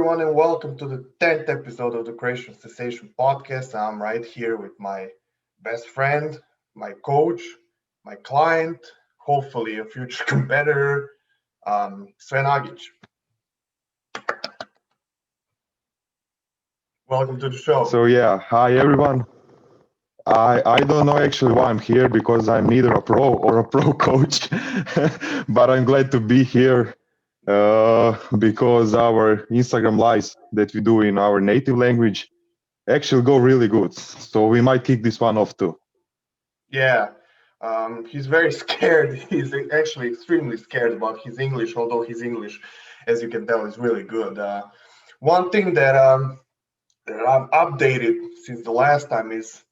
everyone, and welcome to the 10th episode of the Croatian Sensation podcast. I'm right here with my best friend, my coach, my client, hopefully a future competitor, Sven Agić. Welcome to the show. So yeah, hi everyone. I don't know actually why I'm here because I'm neither a pro or a pro coach, but I'm glad to be here because our Instagram lives that we do in our native language actually go really good. So we might kick this one off too. Yeah, he's very scared. He's actually extremely scared about his English, although his English, as you can tell, is really good. One thing that I've updated since the last time is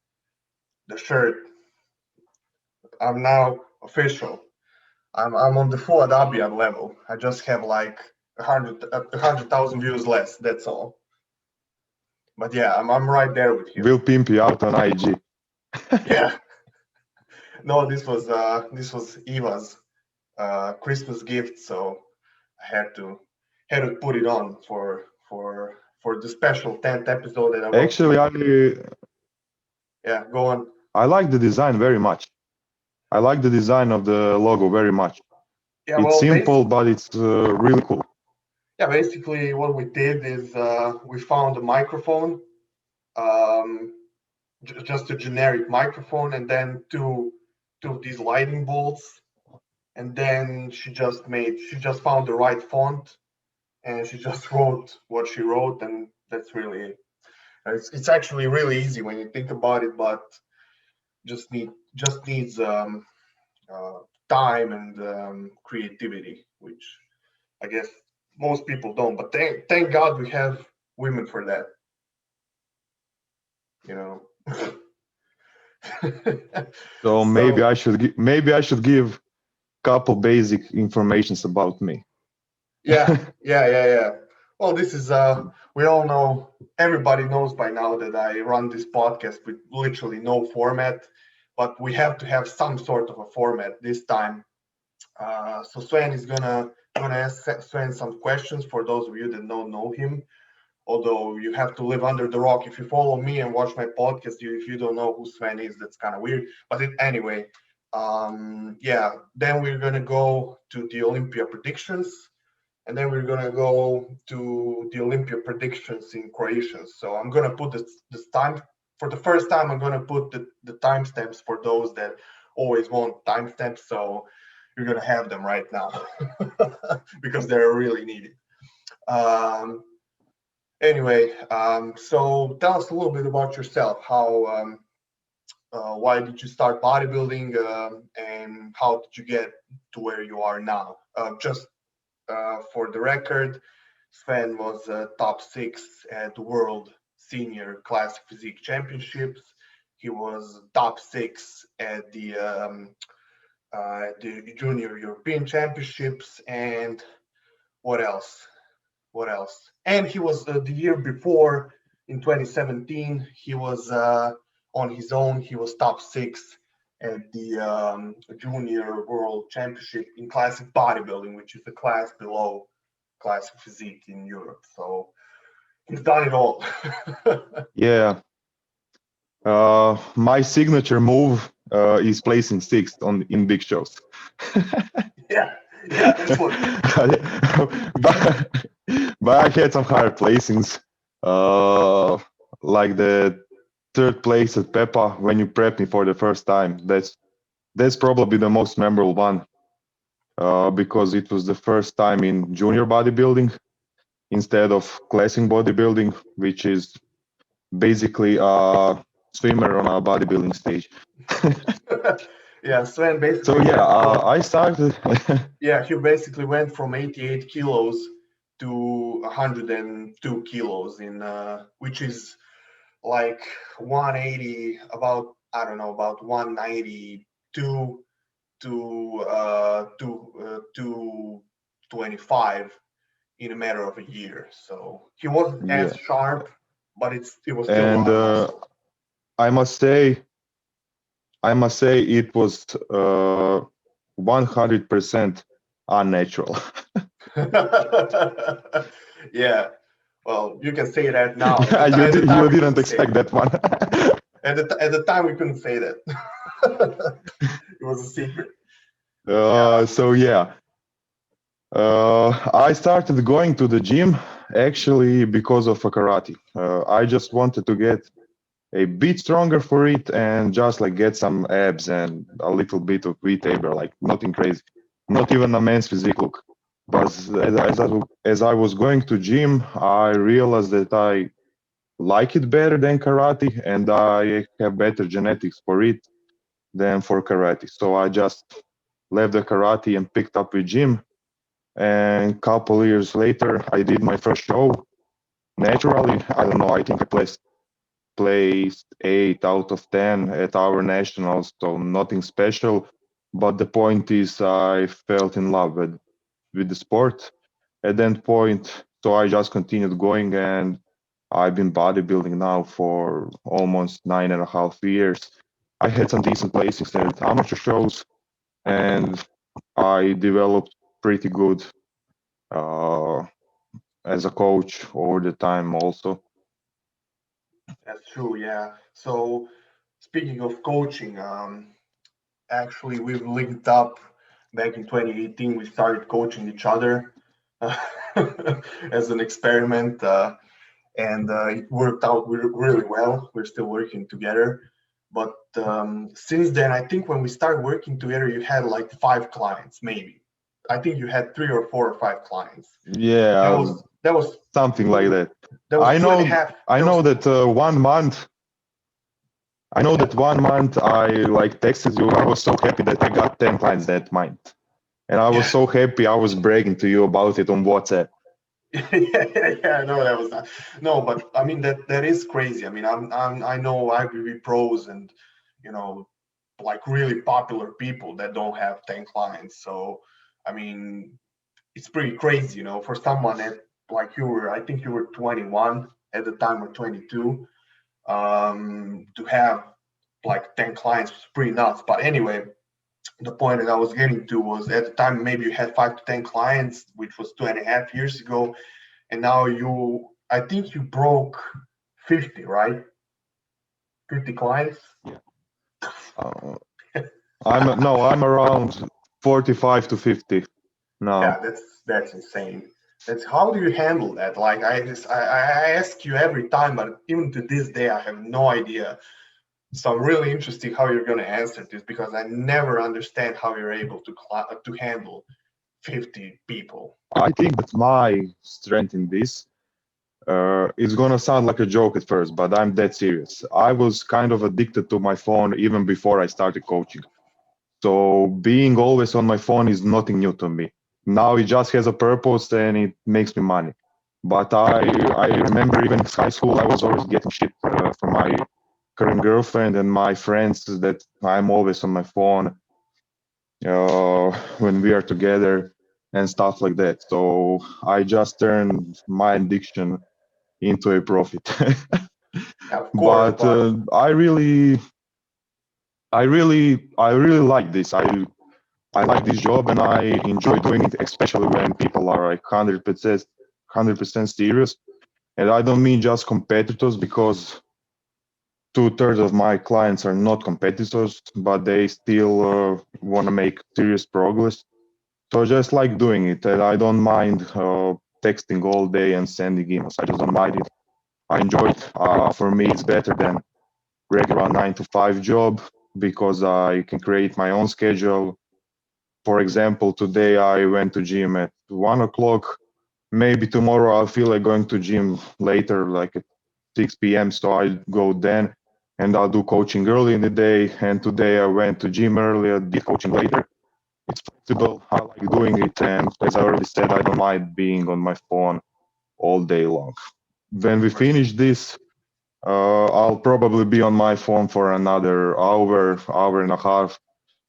the shirt. I'm now official. I'm on the full Adabian level. I just have like 100,000 views less. That's all. But yeah, I'm right there with you. We'll pimp you out on IG. Yeah. No, this was Eva's Christmas gift, so I had to put it on for the special 10th episode that I want. Actually, Yeah, go on. I like the design very much. I like the design of the logo very much. Yeah, It's well, simple, but it's really cool. yeah, basically what we did is we found a microphone, um, just a generic microphone, and then two of these lightning bolts, and then she just found the right font, and she just wrote what she wrote, and that's really it. It's actually really easy when you think about it, but just needs uh, time and creativity, which I guess most people don't. But thank God we have women for that, you know. So maybe So I should give couple basic informations about me. yeah. Well, this is we all know, everybody knows by now that I run this podcast with literally no format, but we have to have some sort of a format this time. So Sven is gonna ask Sven some questions for those of you that don't know him. Although you have to live under the rock. If you follow me and watch my podcast, if you don't know who Sven is, that's kind of weird. But anyway, yeah. Then we're gonna go to the Olympia predictions, and then we're gonna go to the Olympia predictions in Croatian. So I'm gonna put this time for the first time. I'm gonna put the timestamps for those that always want timestamps. So you're gonna have them right now because they're really needed. Um, Anyway, so tell us a little bit about yourself. Why did you start bodybuilding, and how did you get to where you are now? Just for the record, Sven was top 6 at the World Senior Classic Physique Championships. He was top 6 at the Junior European Championships, and what else? What else? And he was the year before, in 2017, he was on his own. He was top 6 at the Junior World Championship in classic bodybuilding, which is the class below classic physique in Europe. So he's done it all. Yeah. My signature move is placing sixth in big shows. yeah, that's what. but, but I had some higher placings, like the third place at Peppa when you prepped me for the first time. That's probably the most memorable one, because it was the first time in junior bodybuilding instead of classic bodybuilding, which is basically a swimmer on a bodybuilding stage. Yeah, Sven basically. So yeah, I started. Yeah, he basically went from 88 kilos to 102 kilos which is like 180, about, I don't know, about 192 to 225 in a matter of a year. So he wasn't Yeah. as sharp, but it was still And I must say it was 100% unnatural. yeah. Well, you can say that now. You didn't expect that one. At the time, we couldn't say that. It was a secret. Yeah. So yeah, I started going to the gym actually because of a karate. I just wanted to get a bit stronger for it and just like get some abs and a little bit of V-taper, like nothing crazy, not even a men's physique look. But as I was going to gym, I realized that I like it better than karate and I have better genetics for it than for karate. So I just left the karate and picked up with gym. And couple years later, I did my first show. Naturally, I don't know. I think I placed 8 out of 10 at our nationals, so nothing special. But the point is, I felt in love with the sport at that point. So I just continued going, and I've been bodybuilding now for almost 9.5 years. I had some decent placings at amateur shows, and I developed pretty good uh, as a coach over the time also. That's true. Yeah. So speaking of coaching, actually, we've linked up back in 2018. We started coaching each other as an experiment, and it worked out really well. We're still working together. But since then, I think when we started working together, you had like 5 clients, maybe. I think you had 3 or 4 or 5 clients. That Yeah, was that was something like that. that was I two and a know, half. I That know was that 1 month. I know that 1 month I like texted you. I was so happy that I got 10 clients that month, and I was yeah. so happy. I was bragging to you about it on WhatsApp. Yeah, I know that was not. No, but I mean that is crazy. I mean, I know IBB pros and you know like really popular people that don't have 10 clients. So I mean, it's pretty crazy, for someone that like you were. I think you were 21 at the time or 22. To have like 10 clients was pretty nuts. But anyway, the point that I was getting to was at the time maybe you had 5 to 10 clients, which was 2.5 years ago, and now I think you broke 50, right? 50 clients. Uh, I'm around 45 to 50 Yeah, now. that's insane. That's how do you handle that? Like I ask you every time, but even to this day I have no idea. So I'm really interested how you're going to answer this because I never understand how you're able to handle 50 people. I think that my strength in this it's gonna sound like a joke at first, but I'm dead serious. I was kind of addicted to my phone even before I started coaching. So being always on my phone is nothing new to me. Now it just has a purpose and it makes me money. But I remember even in high school I was always getting shit from my current girlfriend and my friends that I'm always on my phone when we are together and stuff like that. So I just turned my addiction into a profit. Yeah, of course, But but I really like this. I like this job and I enjoy doing it, especially when people are like 100% serious. And I don't mean just competitors because 2/3 of my clients are not competitors, but they still want to make serious progress. So I just like doing it, and I don't mind texting all day and sending emails. I just don't mind it. I enjoy it. For me, it's better than regular 9 to 5 job because I can create my own schedule. For example, today I went to gym at 1 o'clock. Maybe tomorrow I'll feel like going to gym later, like at 6 p.m. So I go then and I'll do coaching early in the day. And today I went to gym earlier, did coaching later. It's flexible. I like doing it. And as I already said, I don't mind being on my phone all day long. When we finish this, I'll probably be on my phone for another hour and a half,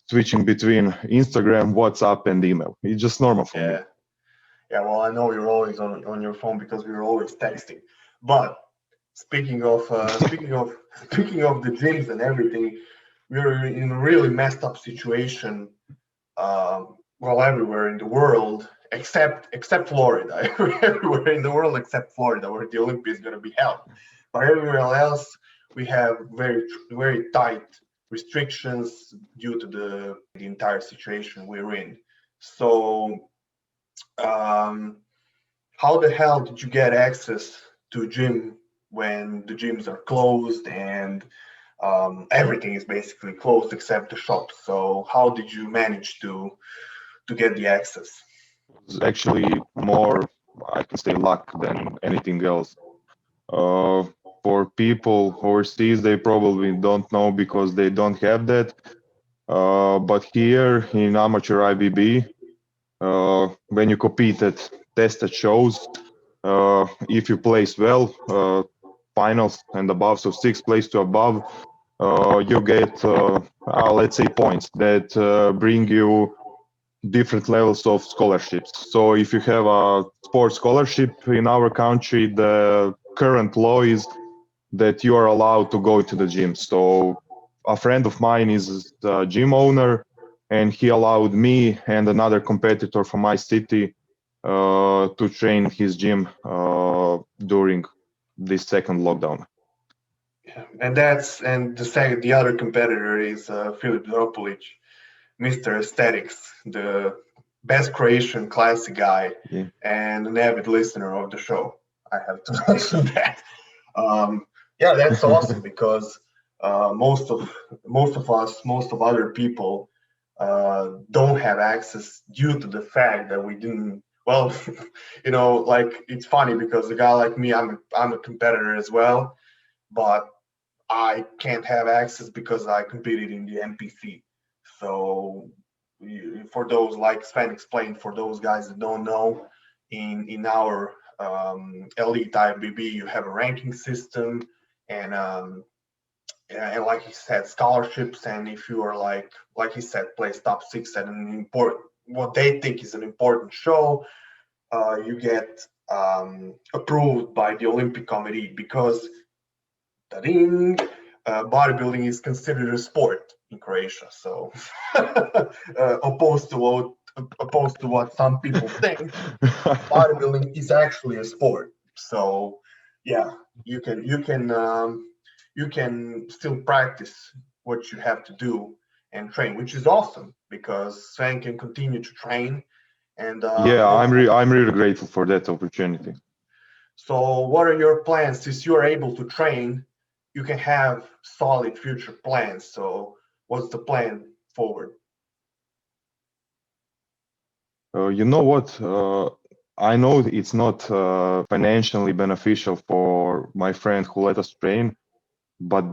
switching between Instagram, WhatsApp, and email. It's just normal for me. yeah. Yeah, well, I know you're always on your phone because we were always texting. But speaking of speaking of the gyms and everything, we're in a really messed up situation. Well, everywhere in the world, except Florida. Everywhere in the world except Florida, where the Olympia is going to be held. But everywhere else, we have very tight restrictions due to the entire situation we're in. So, how the hell did you get access to a gym when the gyms are closed and everything is basically closed except the shops? So, how did you manage to get the access? It's actually more, I can say, luck than anything else. Uh, for people overseas, they probably don't know because they don't have that. But here in amateur IBB, when you compete at tested shows, if you place well, finals and above, so sixth place to above, you get, let's say, points that bring you different levels of scholarships. So if you have a sports scholarship in our country, the current law is that you are allowed to go to the gym. So a friend of mine is the gym owner, and he allowed me and another competitor from my city to train his gym during this second lockdown. Yeah, and the other competitor is Filip Dropulic, Mr. Aesthetics, the best Croatian classic guy, Yeah. and an avid listener of the show. I have to mention that. Yeah, that's awesome because most of other people don't have access due to the fact that we didn't. Well, like it's funny because a guy like me, I'm a competitor as well, but I can't have access because I competed in the NPC. So for those, like Sven explained, for those guys that don't know, in our elite IBB, you have a ranking system, and and like he said, scholarships. And if you are like he said, place top six at an important, what they think is an important show, you get approved by the Olympic Committee because bodybuilding is considered a sport in Croatia. So opposed to what some people think, bodybuilding is actually a sport. So yeah, you can still practice what you have to do and train, which is awesome because Sven can continue to train. And Yeah, I'm really grateful for that opportunity. So what are your plans? Since you are able to train, you can have solid future plans. So what's the plan forward? You know what? I know it's not financially beneficial for my friend who let us train, but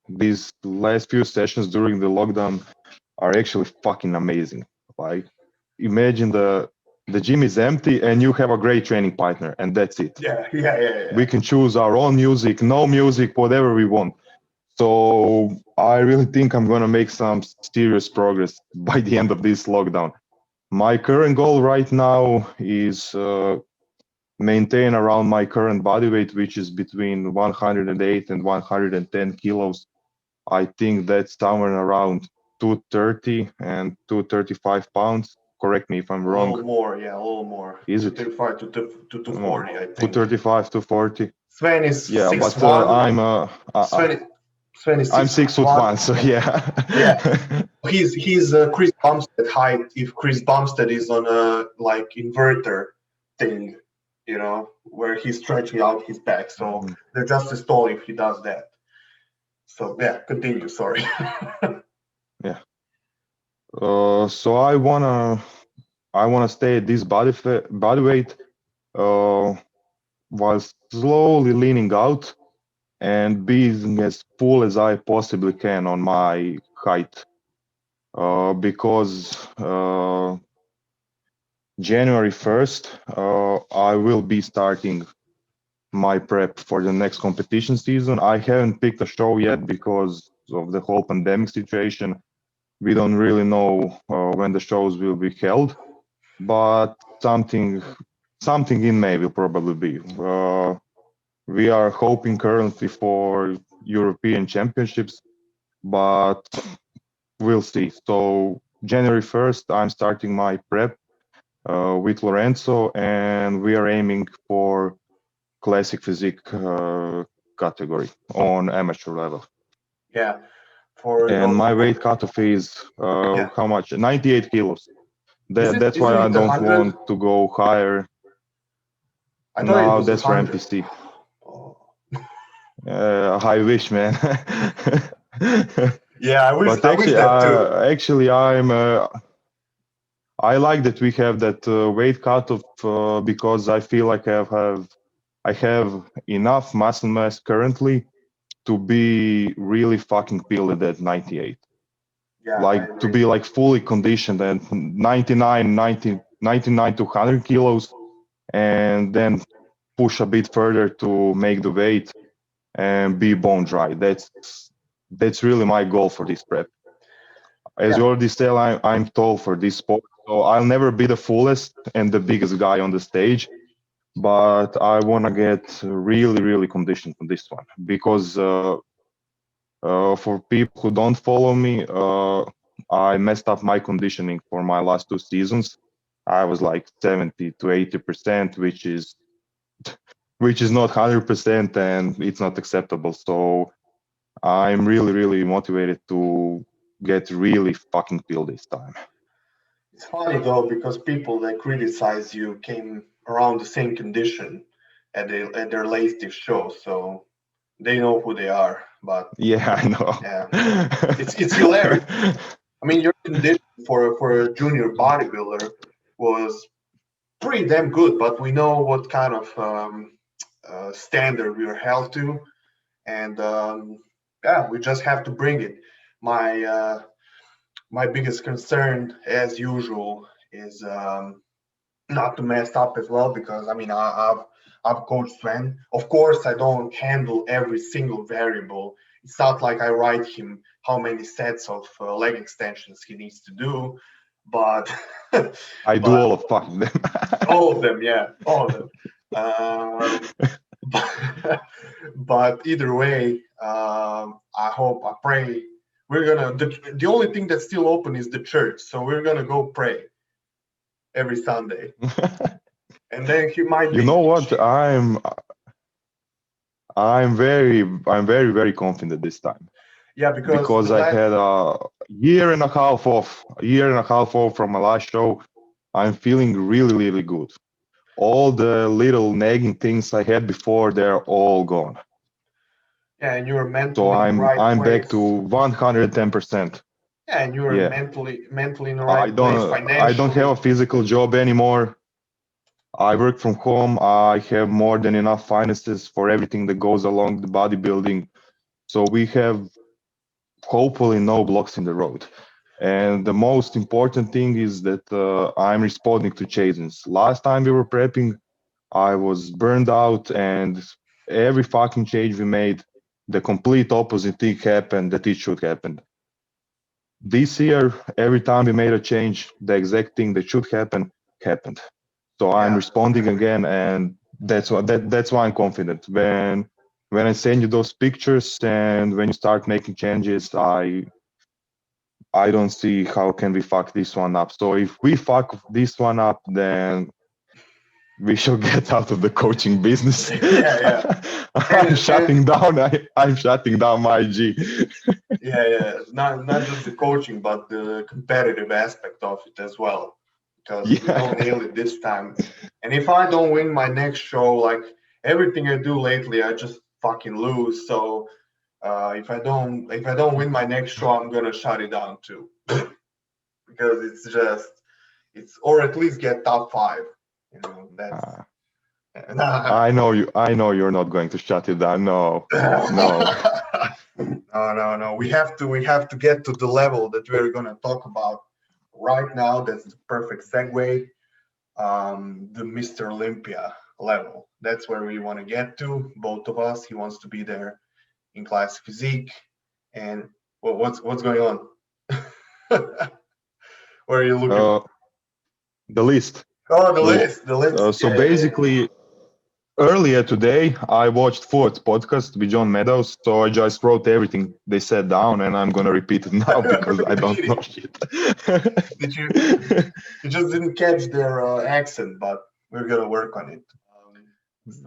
these last few sessions during the lockdown are actually fucking amazing. Like, imagine the gym is empty and you have a great training partner, and that's it. Yeah. We can choose our own music, no music, whatever we want. So I really think I'm gonna make some serious progress by the end of this lockdown. My current goal right now is maintain around my current body weight, which is between 108 and 110 kilos. I think that's somewhere around 230 and 235 pounds. Correct me if I'm wrong. A little more. Is it? 235 to 240, I think. 235 to 40. Sven is Yeah, 6'1". but Sven is I'm 6'1", so yeah. Yeah. He's Chris Bumstead height if Chris Bumstead is on a like inverter thing, where he's stretching out his back. So they're just as tall if he does that. So yeah, continue. Sorry. Yeah. So I wanna stay at this body weight, while slowly leaning out and being as full as I possibly can on my height. Because January 1st, I will be starting my prep for the next competition season. I haven't picked a show yet because of the whole pandemic situation. We don't really know when the shows will be held, but something in May will probably be. We are hoping currently for European Championships, but we'll see. So January 1st, I'm starting my prep. with Lorenzo, and we are aiming for classic physique category on amateur level. Yeah. For And my weight cutoff is yeah. how much? 98 kilos. That's why Isn't I it the don't 100? want to go higher. I thought it No, was a that's for 100. MPC. Oh. I wish, man. Yeah, But I wish that too. actually, I like that we have that weight cutoff because I feel like I have enough muscle mass currently to be really fucking peeled at 98. Yeah, I Like to agree. be like fully conditioned and 99 to 100 kilos, and then push a bit further to make the weight and be bone dry. That's really my goal for this prep. As Yeah. you already said, I'm tall for this sport, so I'll never be the fullest and the biggest guy on the stage. But I want to get really, really conditioned for this one because for people who don't follow me, I messed up my conditioning for my last 2 seasons. I was like 70 to 80%, which is not 100%, and it's not acceptable. So I'm really, really motivated to get really fucking peeled this time. It's funny though because people that criticize you came around the same condition at their latest show, so they know who they are. But Yeah, I yeah, know. it's hilarious. I mean, your condition for a junior bodybuilder was pretty damn good, but we know what kind of standard we are held to, and yeah, we just have to bring it. My my biggest concern, as usual, is not to mess up as well because I mean I've coached Sven. Of course, I don't handle every single variable. It's not like I write him how many sets of leg extensions he needs to do, but I do but all of fucking them. all of them, yeah, all of them. Um, but either way, I hope, I pray. The only thing that's still open is the church, so we're gonna go pray every Sunday, and then he might You be know what? teaching. I'm very, very confident this time Yeah, because because I had a year and a half off from my last show. I'm feeling really, really good. All the little nagging things I had before, they're all gone. yeah, and you're So mentally in the right I'm back place. to 110%. Yeah, and you're Yeah. mentally in the right place I don't have a financially. physical job anymore. I work from home. I have more than enough finances for everything that goes along the bodybuilding. So we have hopefully no blocks in the road. And the most important thing is that I'm responding to changes. Last time we were prepping, I was burned out, and every fucking change we made, the complete opposite thing happened that it should happen. This year, every time we made a change, the exact thing that should happen happened. So I'm Yeah, responding again, and that's why I'm confident. When I send you those pictures and when you start making changes, I don't see how can we fuck this one up. So if we fuck this one up, then we should get out of the coaching business. yeah, yeah. I'm And shutting down. I'm shutting down my G. yeah, not just the coaching, but the competitive aspect of it as well. Because if we don't Yeah. nail it this time, and if I don't win my next show, like everything I do lately, I just fucking lose. So if I don't win my next show, I'm gonna shut it down too, because it's or at least get top five. You know that's. Uh, I know you're not going to shut it down. No, no. No. We have to get to the level that we're gonna talk about right now. That's the perfect segue. The Mr. Olympia level. That's where we want to get to. Both of us. He wants to be there in classic physique. And what's going on? Where are you looking? The list. Oh, the The list. list. The list. So Yeah, yeah, yeah. basically, Earlier today, I watched Ford's podcast with John Meadows, so I just wrote everything they said down, and I'm gonna repeat it now because I don't Repeat know it. shit. Did you? You just didn't catch their accent, but we're gonna work on it.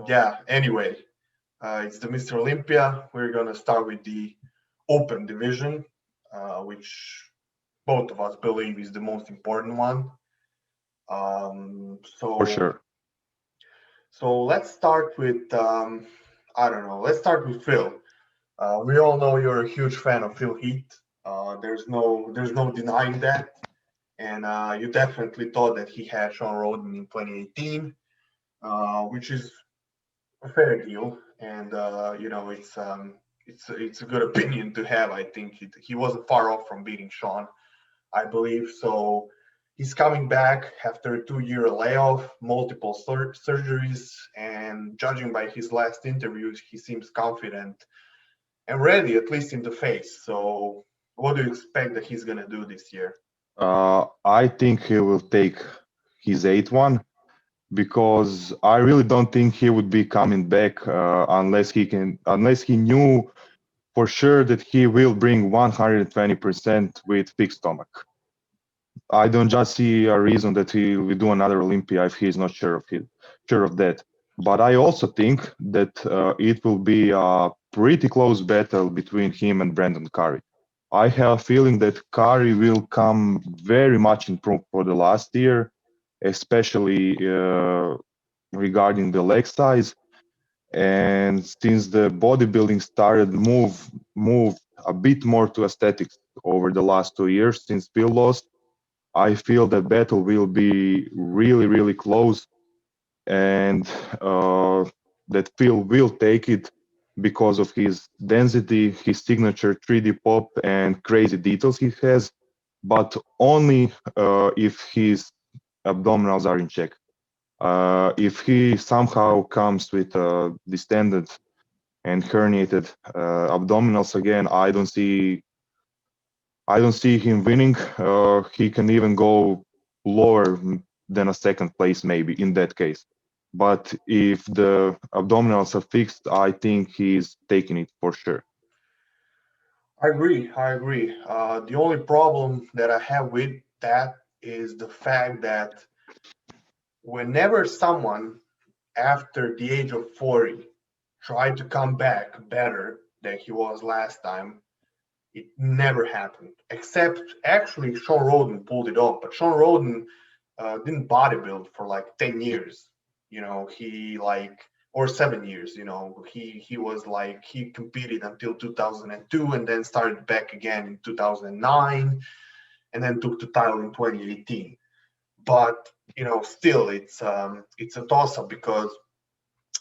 Yeah. Anyway, it's the Mr. Olympia. We're gonna start with the Open division, which both of us believe is the most important one. Um, For so sure. so let's start with I don't know. Let's start with Phil. We all know you're a huge fan of Phil Heath. There's no denying that, and you definitely thought that he had Sean Roden in 2018, which is a fair deal, and it's a good opinion to have. I think he wasn't far off from beating Sean, I believe. So he's coming back after a 2-year layoff, multiple surgeries, and judging by his last interviews, he seems confident and ready, at least in the face. So what do you expect that he's gonna do this year? I think he will take his eighth one because I really don't think he would be coming back unless he knew for sure that he will bring 120% with fixed stomach. I don't just see a reason that he will do another Olympia if he's not sure of that. But I also think that it will be a pretty close battle between him and Brandon Curry. I have a feeling that Curry will come very much improved for the last year, especially regarding the leg size. And since the bodybuilding started move a bit more to aesthetics over the last 2 years since Phil lost, I feel that battle will be really, really close, and uh, that Phil will take it because of his density, his signature 3D pop, and crazy details he has, but only if his abdominals are in check. If he somehow comes with distended and herniated abdominals again, I don't see him winning. He can even go lower than a second place, maybe in that case. But if the abdominals are fixed, I think he's taking it for sure. I agree. I agree. The only problem that I have with that is the fact that whenever someone after the age of 40 tried to come back better than he was last time, it never happened. Except actually, Sean Roden pulled it off. But Sean Roden didn't bodybuild for like 10 years. He like, or 7 years. He was like, he competed until 2002 and then started back again in 2009 and then took the title in 2018. But still, it's a toss up because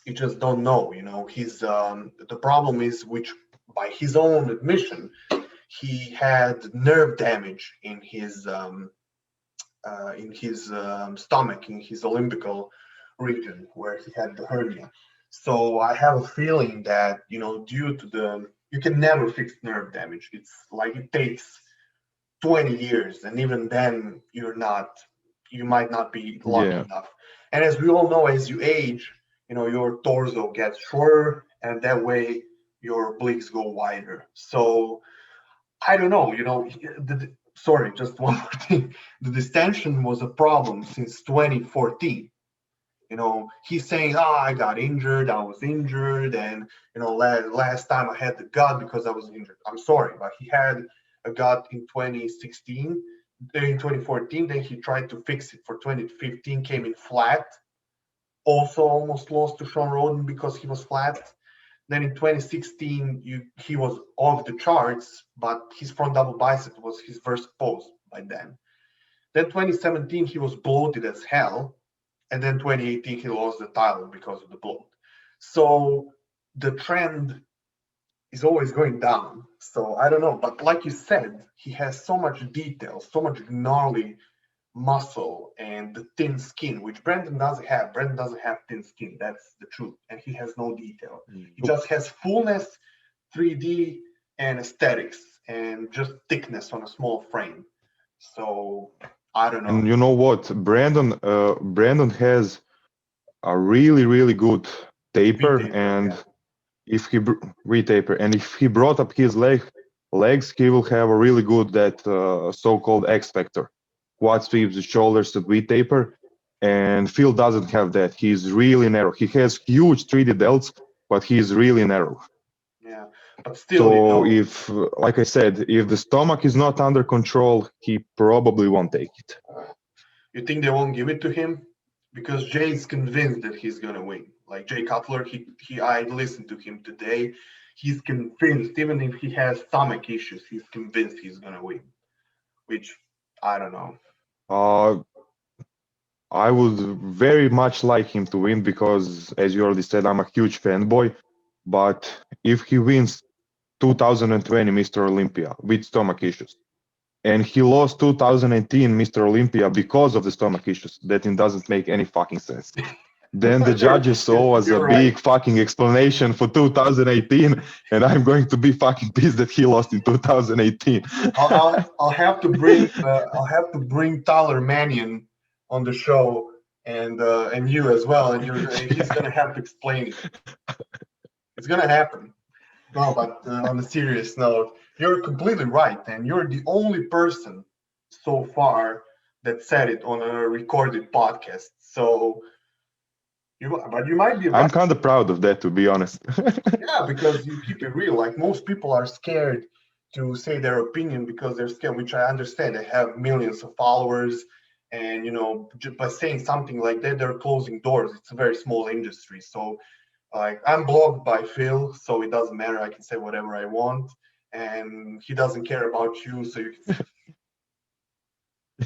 you just don't know. He's the problem is, which by his own admission, he had nerve damage in his stomach, in his umbilical region where he had the hernia. So I have a feeling that due to you can never fix nerve damage. It's like it takes 20 years, and even then you might not be lucky Yeah, enough. And as we all know, as you age, your torso gets shorter, and that way your obliques go wider. So I don't know. Sorry, just one more thing. The distension was a problem since 2014. He's saying, "Oh, I got injured. I was injured, and last time I had the gut because I was injured." I'm sorry, but he had a gut in 2016, in 2014. Then he tried to fix it for 2015, came in flat. Also, almost lost to Sean Roden because he was flat. Then in 2016, he was off the charts, but his front double bicep was his first pose by then. Then 2017, he was bloated as hell. And then 2018, he lost the title because of the bloat. So the trend is always going down. So I don't know. But like you said, he has so much detail, so much gnarly muscle and the thin skin, which Brandon doesn't have. Brandon doesn't have thin skin. That's the truth. And he has no detail. He just has fullness, 3D, and aesthetics, and just thickness on a small frame. So I don't and know. you know what? Brandon has a really, really good taper, V-taper, and yeah. if he retaper, and if he brought up his legs, he will have a really good that so-called X factor, quad sweeps, shoulders, to V-taper. And Phil doesn't have that. He's really narrow. He has huge 3D delts, but he's really narrow. Yeah, but still, So if, like I said, if the stomach is not under control, he probably won't take it. you think they won't give it to him? Because Jay's convinced that he's gonna win. Like Jay Cutler, I listened to him today. He's convinced, even if he has stomach issues, he's convinced he's gonna win. Which I don't know. Uh, I would very much like him to win because, as you already said, I'm a huge fanboy. But if he wins 2020 Mr. Olympia with stomach issues, and he lost 2018 Mr. Olympia because of the stomach issues, that it doesn't make any fucking sense. Then the judges owe us a You're right. big fucking explanation for 2018, and I'm going to be fucking pissed that he lost in 2018. I'll have to bring Tyler Mannion on the show and you as well, and he's gonna have to explain it. It's gonna happen. No, but on a serious note, you're completely right, and you're the only person so far that said it on a recorded podcast. So but you might be I'm right. kind of proud of that, to be honest. Yeah, because you keep it real. Like most people are scared to say their opinion because they're scared, which I understand. They have millions of followers, and just by saying something like that, they're closing doors. It's a very small industry, so like I'm blocked by Phil, so it doesn't matter. I can say whatever I want, and he doesn't care about you, so you can.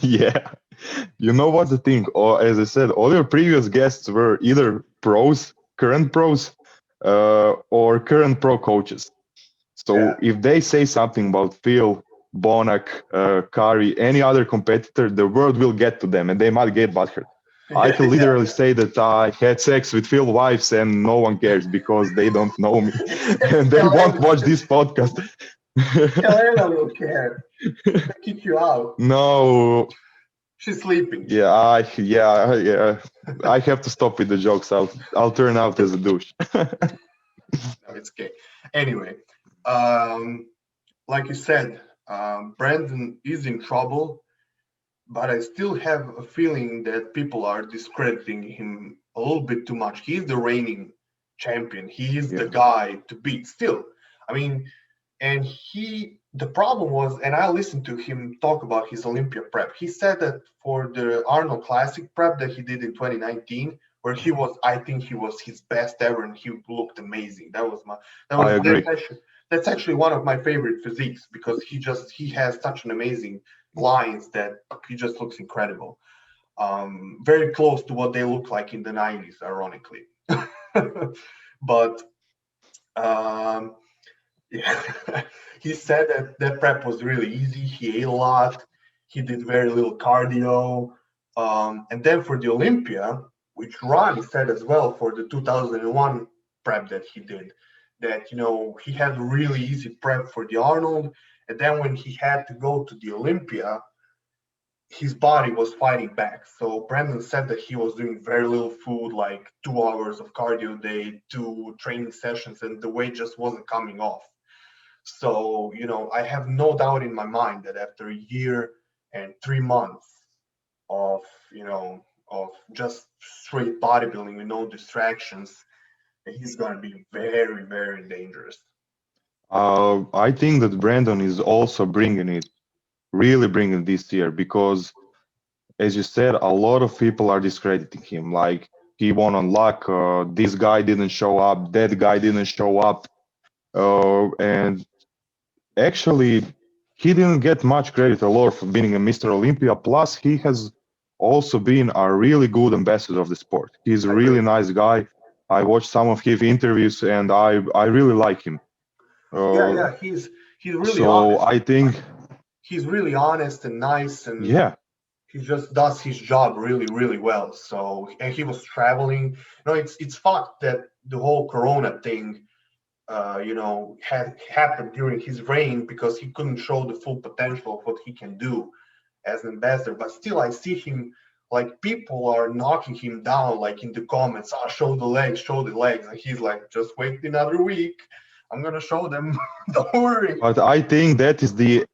Yeah. You know what's the thing? Or as I said, all your previous guests were either pros, current pros, or current pro coaches. So Yeah, if they say something about Phil, Bonac, Kari, any other competitor, the world will get to them and they might get butthurt. I yeah, can yeah. literally say that I had sex with Phil's wives and no one cares because they don't know me and they won't watch this podcast. Helena will care. She'll kick you out. No, She's sleeping. yeah. I have to stop with the jokes. I'll turn out as a douche. No, it's okay. Anyway, um, like you said, Brandon is in trouble, but I still have a feeling that people are discrediting him a little bit too much. He's the reigning champion. He is the Yeah. guy to beat still. I mean, and the problem was, and I listened to him talk about his Olympia prep. He said that for the Arnold Classic prep that he did in 2019, where I think he was his best ever, and he looked amazing. I agree. That's actually one of my favorite physiques because he has such an amazing lines that he just looks incredible. Very close to what they look like in the 90s, ironically. But um, yeah, he said that prep was really easy. He ate a lot. He did very little cardio. And then for the Olympia, which Ronnie said as well for the 2001 prep that he did, that he had really easy prep for the Arnold, and then when he had to go to the Olympia, his body was fighting back. So Brandon said that he was doing very little food, like 2 hours of cardio a day, 2 training sessions, and the weight just wasn't coming off. So, I have no doubt in my mind that after a year and 3 months of, of just straight bodybuilding with no distractions, he's going to be very, very dangerous. I think that Brandon is also really bringing this year because, as you said, a lot of people are discrediting him. Like he won on luck. This guy didn't show up. That guy didn't show up. And actually, he didn't get much credit a lot for being a Mr. Olympia. Plus, he has also been a really good ambassador of the sport. He's a I really agree. nice guy. I watched some of his interviews, and I really like him. Yeah, Uh, yeah, he's really so honest. I think, He's really honest and nice, and yeah, he just does his job really, really well. So, and he was traveling. It's fucked that the whole Corona thing, had happened during his reign because he couldn't show the full potential of what he can do as an ambassador. But still, I see him like people are knocking him down, like in the comments, show the legs, and he's like, just wait another week, I'm gonna show them. Don't worry. But I think that is the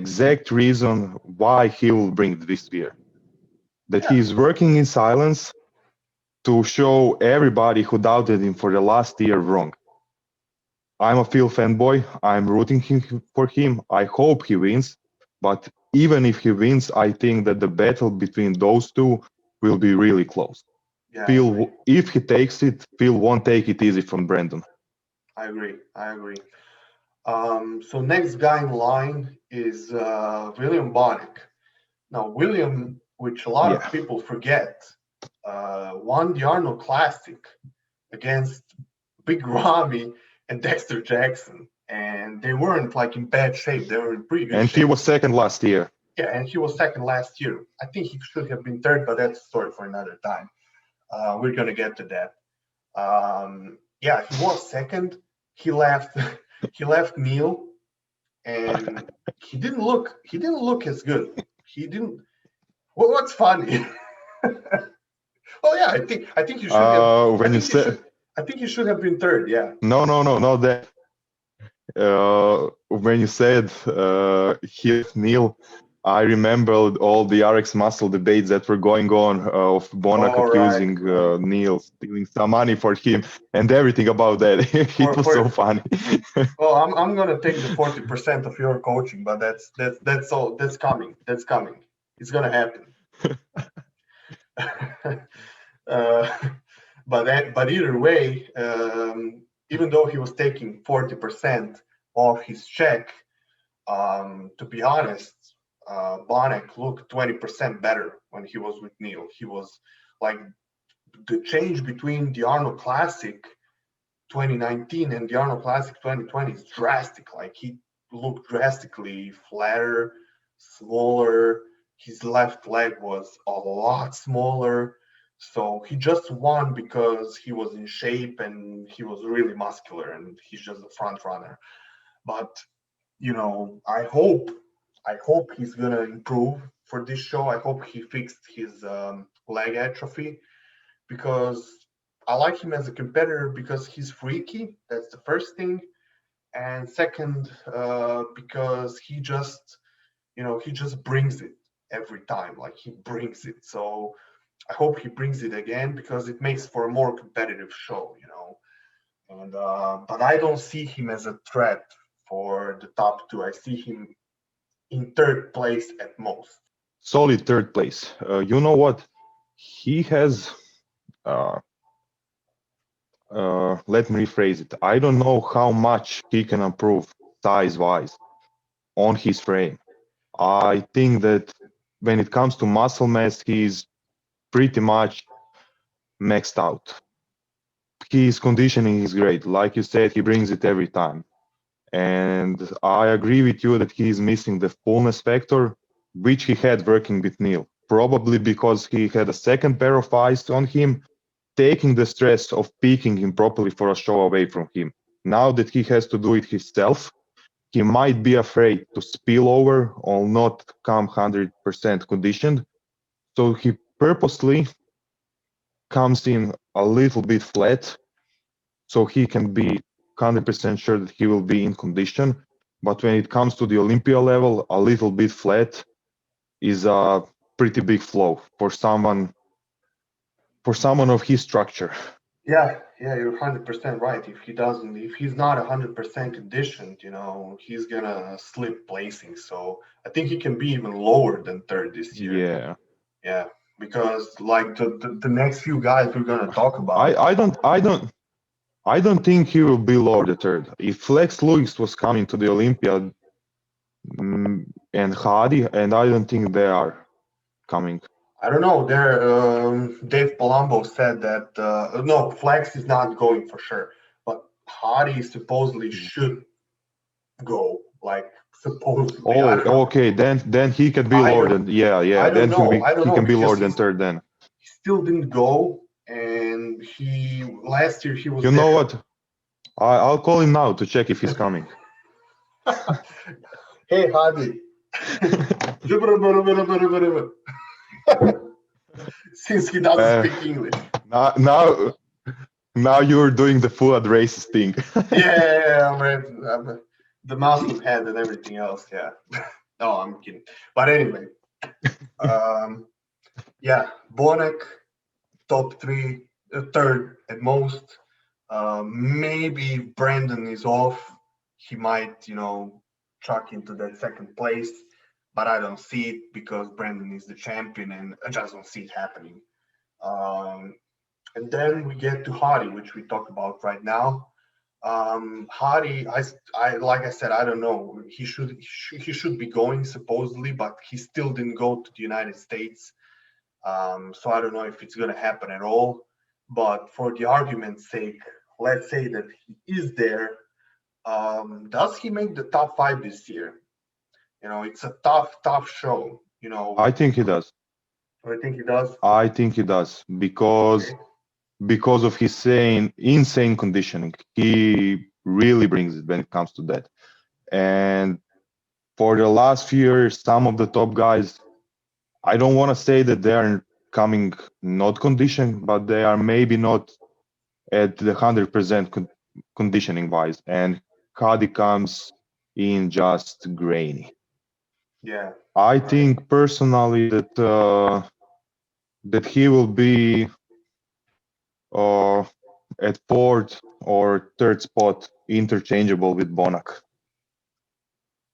exact reason why he will bring this year. That Yeah. he is working in silence to show everybody who doubted him for the last year wrong. I'm a Phil fanboy. I'm rooting for him. I hope he wins. But even if he wins, I think that the battle between those two will be really close. Yeah, Phil, if he takes it, Phil won't take it easy from Brandon. I agree. So next guy in line is William Bonek. Now, William, which a lot of people forget, won the Arnold Classic against Big Ramy and Dexter Jackson, and they weren't like in bad shape. They were in pretty good shape. And he was second last year. Yeah, and he was second last year. I think he should have been third, but that's a story for another time. We're gonna get to that. Yeah, he was second. He left. He left Neil, and he didn't look as good. He didn't. What's funny? Oh yeah, I think you should have. When you said, I think you should have been third. Yeah. no, not that. When you said he left Neil, I remembered all the RX Muscle debates that were going on of Bonak accusing Neil stealing some money for him and everything about that. It was so funny. Well, I'm gonna take the 40% of your coaching, but that's all. That's coming. It's gonna happen. But either way, even though he was taking 40% of his check, to be honest, Bonek looked 20% better when he was with Neil. He was like, the change between the Arnold Classic 2019 and the Arnold Classic 2020 is drastic. Like, he looked drastically flatter, smaller. His left leg was a lot smaller. So he just won because he was in shape and he was really muscular and he's just a front runner. But, I hope he's gonna improve for this show. I hope he fixed his leg atrophy, because I like him as a competitor because he's freaky. That's the first thing. And second, because he just brings it every time. Like, he brings it. So I hope he brings it again, because it makes for a more competitive show, And but I don't see him as a threat for the top two. I see him in third place at most. Solid third place. You know what? He has. Let me rephrase it. I don't know how much he can improve size-wise on his frame. I think that when it comes to muscle mass, he's pretty much maxed out. His conditioning is great. Like you said, he brings it every time. And I agree with you that he is missing the fullness factor, which he had working with Neil. Probably because he had a second pair of eyes on him, taking the stress of peaking him properly for a show away from him. Now that he has to do it himself, he might be afraid to spill over or not come 100% conditioned. So he purposely comes in a little bit flat so he can be 100% sure that he will be in condition. But when it comes to the Olympia level, a little bit flat is a pretty big flaw for someone of his structure. Yeah, you're 100% right. If he's not 100% conditioned, he's gonna slip placing. So I think he can be even lower than third this year. Yeah, because like the next few guys we're gonna talk about. I don't think he will be lower than third. If Flex Lewis was coming to the Olympia and Hadi, and I don't think they are coming. I don't know. Dave Palumbo said that no, Flex is not going for sure, but Hadi supposedly should go. Like, supposedly. Oh, okay. Then he can be lower than Then he can be lower than third. Then he still didn't go, and last year he was. You know what? I'll call him now to check if he's coming. Hey, Hadi. since he doesn't Uh, speak English. now, now, now you're doing the full racist thing. Yeah, I'm the Muslim head and everything else. Yeah. No, I'm kidding. But anyway, um, yeah, Bonek top three, third at most. Maybe if Brandon is off, he might, truck into that second place. But I don't see it because Brandon is the champion, and I just don't see it happening. Um, and then we get to Hardy, which we talk about right now. Hardy, I like I said, I don't know. He should be going supposedly, but he still didn't go to the United States. So I don't know if it's going to happen at all. But for the argument's sake, let's say that he is there. Does he make the top five this year? It's a tough show. I think he does. I think he does. I think he does because Okay. because of his insane conditioning. He really brings it when it comes to that. And for the last few years, some of the top guys, I don't want to say that they are coming not conditioned, but they are maybe not at the 100% conditioning wise. And Kadi comes in just grainy. Yeah. I think personally that he will be uh, at fourth or third spot, interchangeable with Bonak.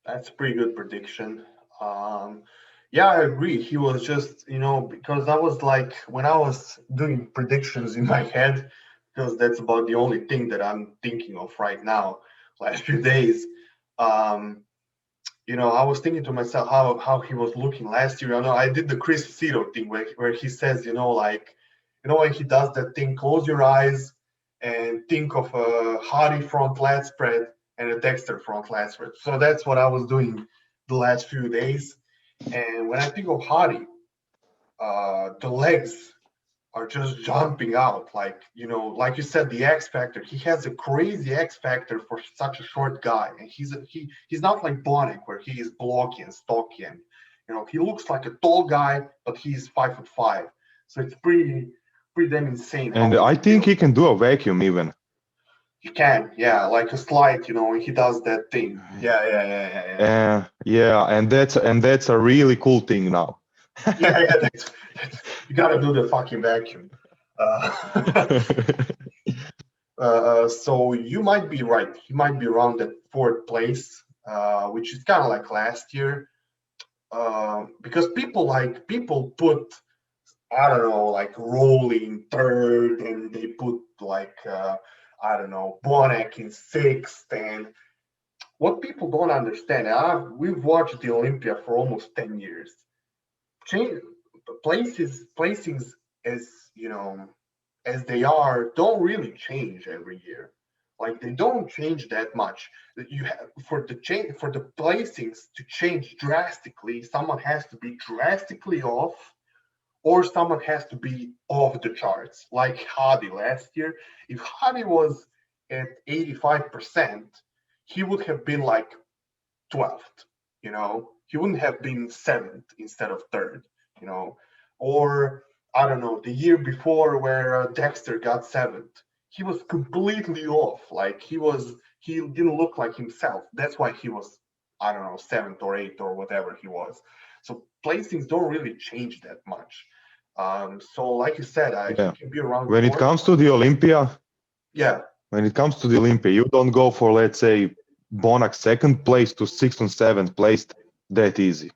That's a pretty good prediction. Yeah, I agree. He was just, because I was like, when I was doing predictions in my head, because that's about the only thing that I'm thinking of right now, last few days. I was thinking to myself how he was looking last year. I know I did the Chris Cito thing where he says, like, when he does that thing, close your eyes and think of a Hardy front lat spread and a Dexter front lat spread. So that's what I was doing the last few days. And when I think of Hardy, the legs are just jumping out. Like, like you said, the X factor. He has a crazy X factor for such a short guy, and he's not like Bonek where he is blocky and stocky, and he looks like a tall guy, but he's 5'5". So it's pretty damn insane how And he's I think built. he can do a vacuum even. He can, yeah, like a slide, when he does that thing. Yeah. Yeah, and that's a really cool thing now. Yeah, you gotta do the fucking vacuum. Uh, so you might be right. He might be around that fourth place, which is kind of like last year. Because people put, I don't know, like rolling third, and they put like I don't know, Bonek in sixth. And what people don't understand, we've watched the Olympia for almost 10 years. Change placings as as they are don't really change every year. Like they don't change that much. You have for the placings to change drastically, someone has to be drastically off, or someone has to be off the charts. Like Hadi last year, if Hadi was at 85%, he would have been like 12th. He wouldn't have been seventh instead of third. You know, or I don't know, the year before where Dexter got seventh, he was completely off. Like he didn't look like himself. That's why he was, I don't know, seventh or eighth or whatever he was. So placings don't really change that much. So like you said, Yeah. he can be around When it fourth. comes to the Olympia, Yeah, you don't go for, let's say, Bonak second place to sixth and seventh place that easy.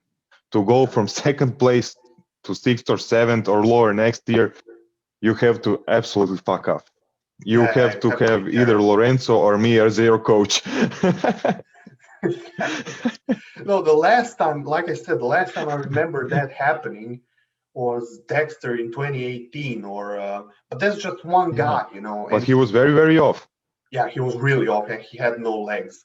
To go from second place to sixth or seventh or lower next year, you have to absolutely fuck up. You yeah, have you to have to be have either terrible. Lorenzo or me as your coach. No, the last time, like I said, the last time I remember that happening was Dexter in 2018, but that's just one Yeah. guy, But and he was very, very off. yeah, he was really off and he had no legs.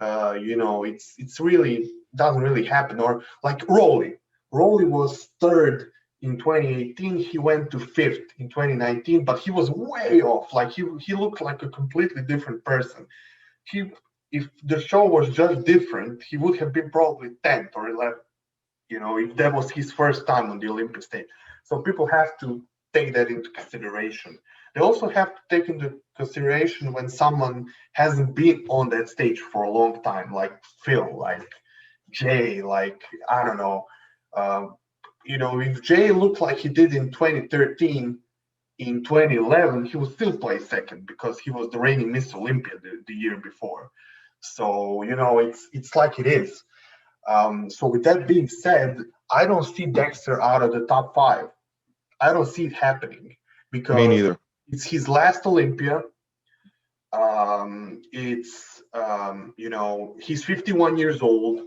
It's really doesn't really happen. Or like Rolly. Rolly was third in 2018. He went to fifth in 2019, but he was way off. Like he looked like a completely different person. He If the show was just different, he would have been probably 10th or 11th. if that was his first time on the Olympia stage. So people have to take that into consideration. They also have to take into consideration when someone hasn't been on that stage for a long time, like Phil, like Jay, like, I don't know. Uh, if Jay looked like he did in 2013, in 2011, he would still play second because he was the reigning Miss Olympia the year before. So, it's like it is. So with that being said, I don't see Dexter out of the top five. I don't see it happening Me because neither. it's his last Olympia. He's 51 years old.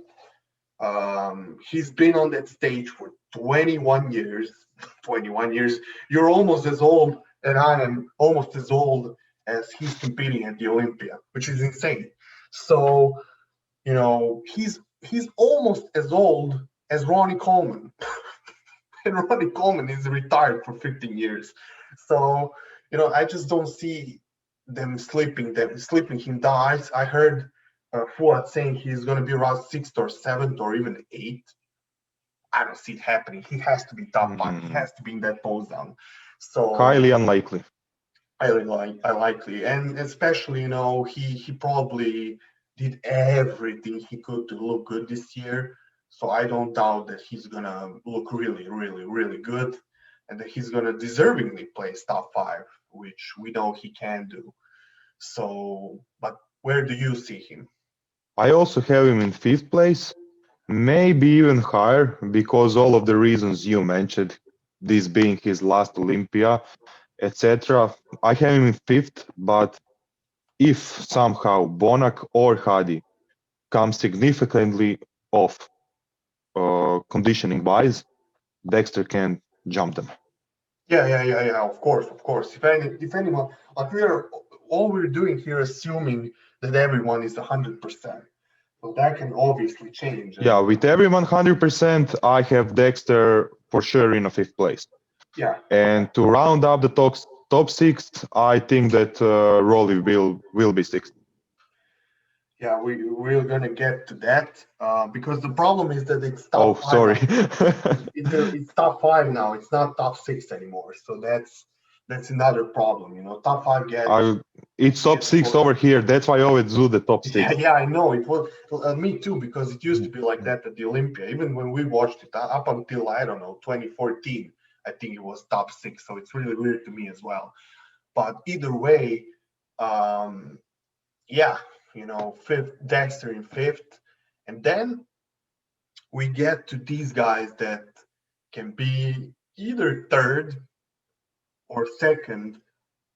He's been on that stage for 21 years. 21 years. You're almost as old, and I am almost as old as he's competing at the Olympia, which is insane. So, he's almost as old as Ronnie Coleman. And Ronnie Coleman is retired for 15 years. So, I just don't see them sleeping him down. I heard Fuad saying he's going to be around sixth or seventh or even eighth. I don't see it happening. He has to be top five. He has to be in that pose down. So Highly unlikely. I likely, and especially, he probably did everything he could to look good this year. So I don't doubt that he's gonna look really, really, really good, and that he's gonna deservingly place top five, which we know he can do. So, but where do you see him? I also have him in fifth place, maybe even higher, because all of the reasons you mentioned, this being his last Olympia, etc. I have him in fifth, but if somehow Bonac or Hadi come significantly off conditioning wise, Dexter can jump them. Yeah. Of course. If anyone, like we're doing here, assuming that everyone is 100%. So that can obviously change. Yeah, And with everyone 100%, I have Dexter for sure in a fifth place. yeah, And to round up the top six, I think that Rolly will be sixth. yeah, we're gonna get to that because the problem is that it's Oh, top five sorry. now. It's top five now. It's not top six anymore. So that's another problem. Top five It's top gets six worse. over here. That's why I always do the top Yeah, six. yeah, I know it was me too because it used to be like that at the Olympia. Even when we watched it up until I don't know 2014, I think it was top six. So it's really weird to me as well. But either way, um, yeah, fifth Dexter in fifth, and then we get to these guys that can be either third or second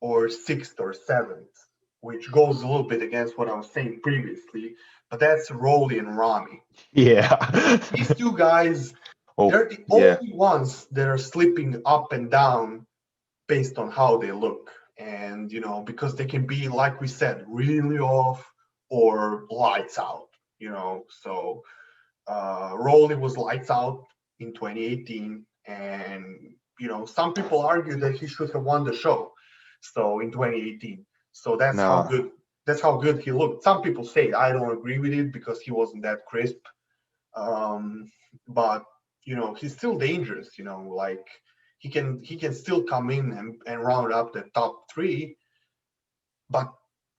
or sixth or seventh, which goes a little bit against what I was saying previously. But that's Rolly and Rami. Yeah. These two guys, Oh, they're the yeah. only ones that are slipping up and down based on how they look. And, because they can be, like we said, really off or lights out, So Rolly was lights out in 2018. And, some people argue that he should have won the show. So in 2018. So No. that's how good he looked. Some people say I don't agree with it because he wasn't that crisp. But he's still dangerous, like he can still come in and round up the top three. But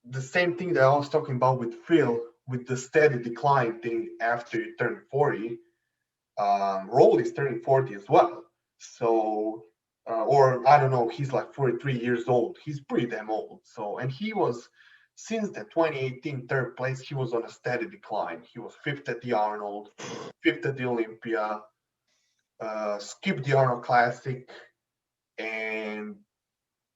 the same thing that I was talking about with Phil, with the steady decline thing after you turn 40, Roll is turning 40 as well. So, or I don't know, he's like 43 years old. He's pretty damn old. So, and he was, since the 2018 third place, he was on a steady decline. He was fifth at the Arnold, fifth at the Olympia, skipped the Arnold Classic, and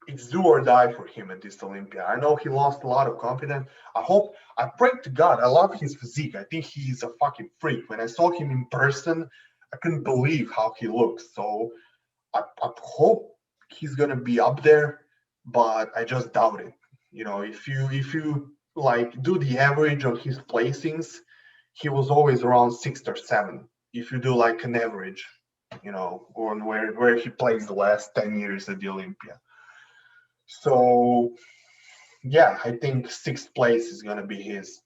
it's do or die for him at this Olympia. I know he lost a lot of confidence. I pray to God, I love his physique. I think he's a fucking freak. When I saw him in person, I couldn't believe how he looks. So I hope he's gonna be up there, but I just doubt it. If you like do the average on his placings, he was always around sixth or seventh. If you do like an average, on where he plays the last 10 years at the Olympia. So yeah, I think sixth place is gonna be his.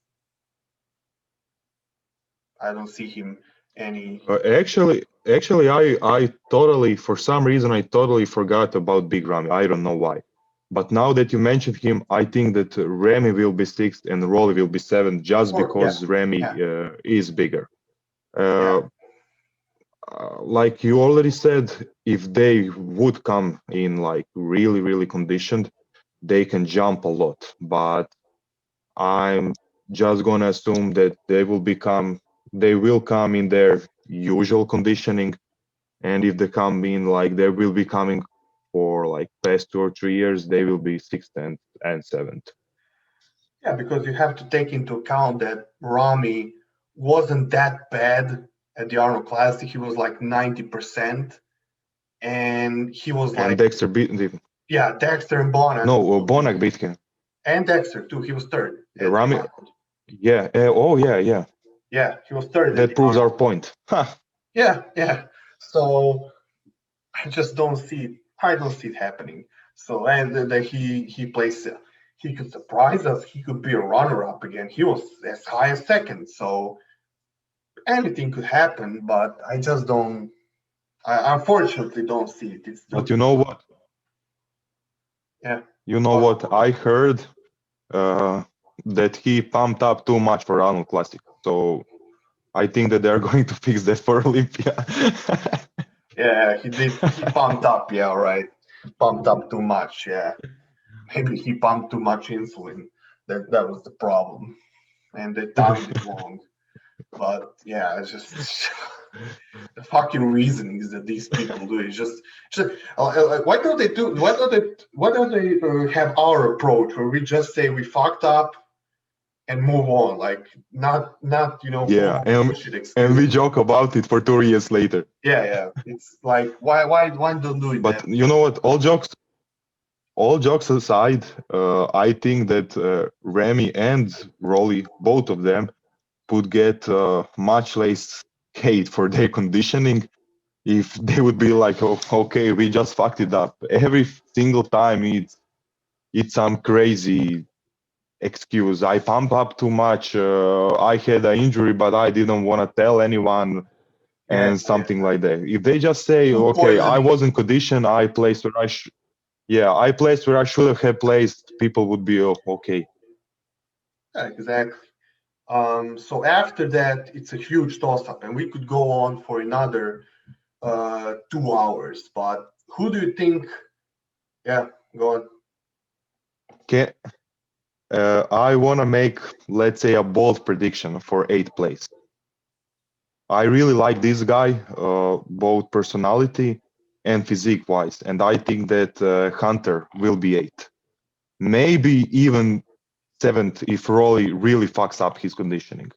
I don't see him Any? Actually, I totally, for some reason, I totally forgot about Big Ramy. I don't know why. But now that you mentioned him, I think that Remy will be sixth and Rolly will be seventh, just Or yeah, because Remy yeah, is bigger. yeah, Uh, like you already said, if they would come in like really, really conditioned, they can jump a lot. But I'm just gonna assume that they will come in their usual conditioning, and if they come in like they will be coming for like past 2 or 3 years, they will be sixth and seventh. yeah. Because you have to take into account that Rami wasn't that bad at the Arnold Classic. He was like 90%, and he was And like, Dexter beat him. yeah, Dexter and Bonac, No, Bonac beat him. and Dexter too. He was third at the Rami, Arnold. yeah. Oh, yeah, yeah. Yeah, he was third at That the proves our Arnold. point. Ha! Yeah, yeah. So I just don't see it. I don't see it happening. So and that he plays. He could surprise us. He could be a runner-up again. He was as high as second. So anything could happen. But I just don't. I unfortunately don't see it. It's But too. you know what? Yeah. You know But what? I heard uh, that he pumped up too much for Arnold Classic. So I think that they're going to fix that for Olympia. yeah, he did. He pumped up. Yeah, right. Pumped up too much. Yeah. Maybe he pumped too much insulin. That was the problem, and they timed it wrong. But yeah, it's just the fucking reasonings that these people do is just why don't they do? Why don't they have our approach where we just say we fucked up and move on, like not full Yeah, of and bullshit and we excuses. joke about it for 2 years later. Yeah, yeah. It's like why don't do it But that you know what? All jokes aside, I think that Remy and Rolly, both of them, would get much less hate for their conditioning if they would be like, oh, okay, we just fucked it up. Every single time it's some crazy excuse. I pump up too much. I had an injury, but I didn't want to tell anyone, yeah, and something like that. If they just say, food okay, I poisoning. was in condition, I placed where yeah, I placed where I should have placed, people would be okay. Yeah, exactly. So after that, it's a huge toss up, and we could go on for another 2 hours. But who do you think? Yeah, go on. Okay, I want to make, let's say, a bold prediction for eighth place. I really like this guy, both personality and physique wise, and I think that Hunter will be eighth, maybe even seventh if Rolly really fucks up his conditioning.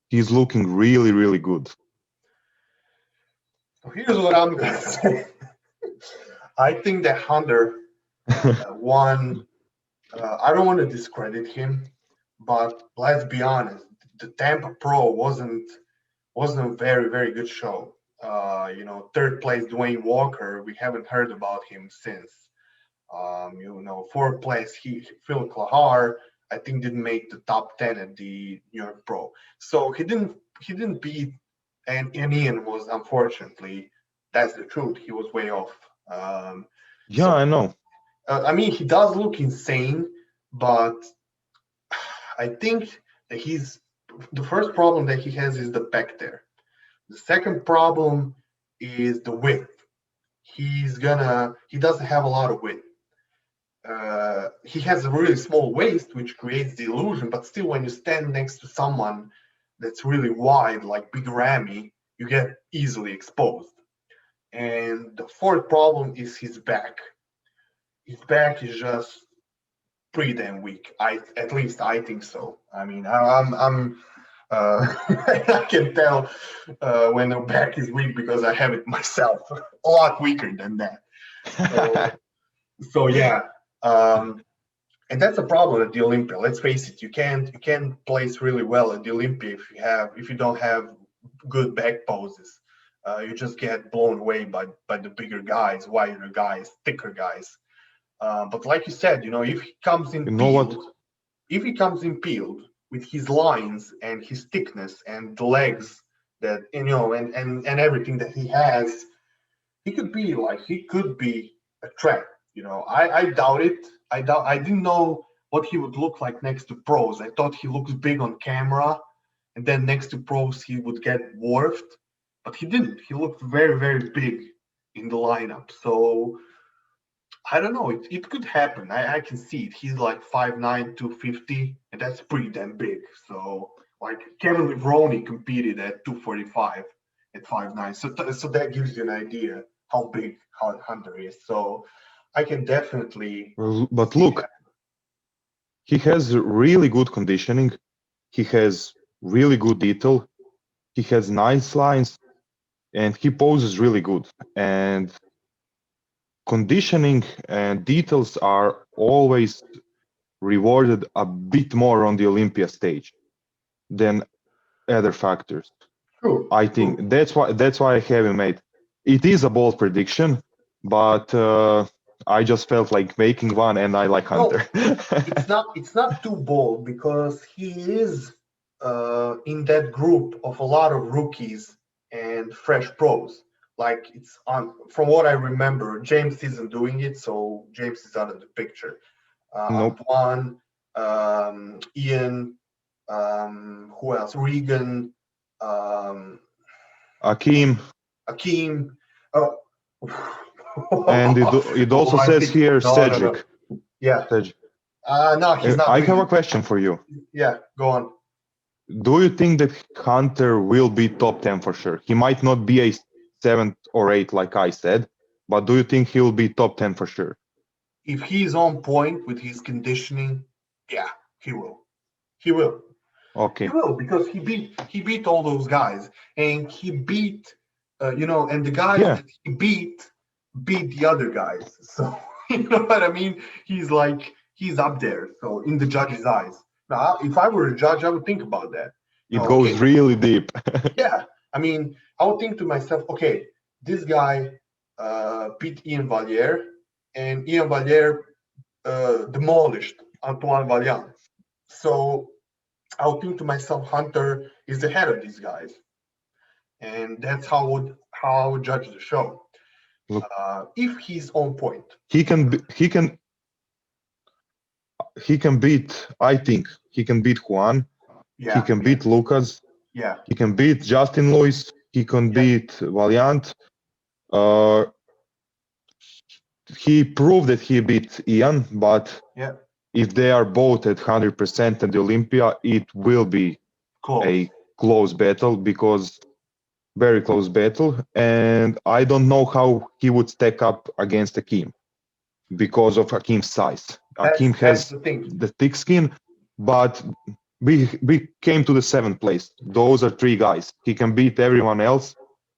He's looking really, really good. So here's what I'm gonna say. I think that Hunter won. I don't want to discredit him, but let's be honest, the Tampa Pro wasn't a very good show. Third place Dwayne Walker, we haven't heard about him since. Fourth place Phil Klahar, I think didn't make the top 10 at the New York Pro. So he didn't beat, and Ian was, unfortunately, that's the truth. He was way off. Yeah, So I know. I mean, he does look insane, but I think that he's the first problem that he has is the back there. The second problem is the width. He doesn't have a lot of width. He has a really small waist, which creates the illusion, but still, when you stand next to someone that's really wide, like Big Ramy, you get easily exposed. And the fourth problem is his back. His back is just pretty damn weak. At least I think so. I mean, I'm I can tell when the back is weak because I have it myself. A lot weaker than that. So yeah, um, and that's a problem at the Olympia. Let's face it, you can't place really well at the Olympia if you don't have good back poses. You just get blown away by the bigger guys, wider guys, thicker guys. But like you said, if he comes in You know what? peeled, if he comes in peeled with his lines and his thickness and the legs that, you know, and everything that he has, he could be a threat. You know, I doubt it. I didn't know what he would look like next to pros. I thought he looks big on camera, and then next to pros he would get dwarfed, but he didn't. He looked very, very big in the lineup. So I don't know. It could happen. I can see it. He's like 5'9", 250, and that's pretty damn big. So like Kevin Levrone competed at 245 at 5'9". So that gives you an idea how big Hunter is. So I can definitely. But look, he has really good conditioning. He has really good detail. He has nice lines, and he poses really good. And conditioning and details are always rewarded a bit more on the Olympia stage than other factors. True. I think that's why I have him made. It is a bold prediction, but I just felt like making one, and I like Hunter. It's not too bold because he is in that group of a lot of rookies and fresh pros. Like it's on, from what I remember, James isn't doing it, so James is out of the picture. Nope. Antoine, Ian, who else? Regan, Akeem. Oh. And it also says here Cedric. No. Yeah. Cedric. No, he's not. I have a question for you. Yeah, go on. Do you think that Hunter will be top 10 for sure? He might not be a 7th or 8th like I said, but do you think he'll be top 10 for sure? If he's on point with his conditioning, yeah, he will. He will. Okay. He will, because he beat all those guys, and he beat and the guys that he beat the other guys. So you know what I mean? He's up there. So in the judge's eyes. Now, if I were a judge, I would think about that. It goes really deep. Yeah, I mean, I would think to myself, okay, this guy beat Ian Valliere, and Ian Valliere demolished Antoine Vaillant. So I would think to myself, Hunter is ahead of these guys, and that's how I would judge the show. If he's on point, he can beat. I think he can beat Juan. Yeah, he can beat Lucas. Yeah, he can beat Justin Lewis. He can beat Valiant. He proved that he beat Ian, but if they are both at 100% at the Olympia, it will be a close battle, because very close battle. And I don't know how he would stack up against Akeem because of Akeem's size. Akeem has the thick skin, but we came to the 7th place. Those are 3 guys. He can beat everyone else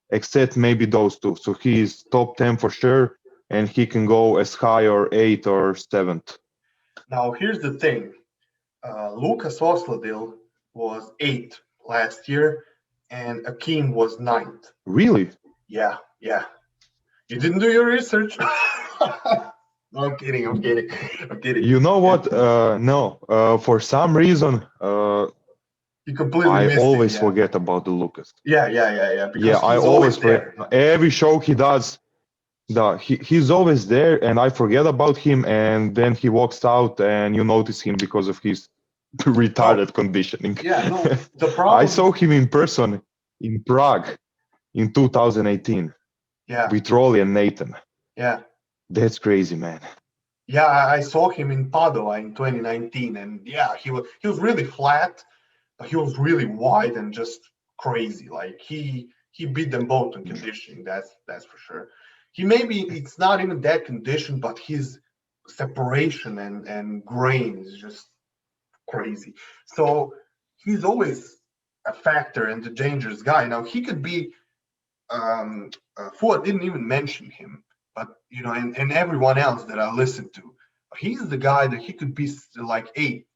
except maybe those 2. So he is top 10 for sure, and he can go as high or 8th or 7th. Now here's the thing. Lucas Osladil was 8th last year, and Akeem was 9th. Really? Yeah. You didn't do your research. No, I'm kidding. You know what? No. For some reason, you completely I always forget about the Lucas. Yeah. I always forget. Every show he does, he's always there, and I forget about him, and then he walks out, and you notice him because of his retarded conditioning. Yeah, no, the problem. I saw him in person in Prague in 2018. Yeah. With Rolly and Nathan. Yeah. That's crazy, man. Yeah, I saw him in Padova in 2019, and yeah, he was really flat, but he was really wide and just crazy. Like he beat them both in conditioning. That's for sure. It's not even that condition, but his separation and grain is just crazy. So he's always a factor and a dangerous guy. Now he could be. Ford didn't even mention him, but and everyone else that I listened to, he's the guy that he could be like 8.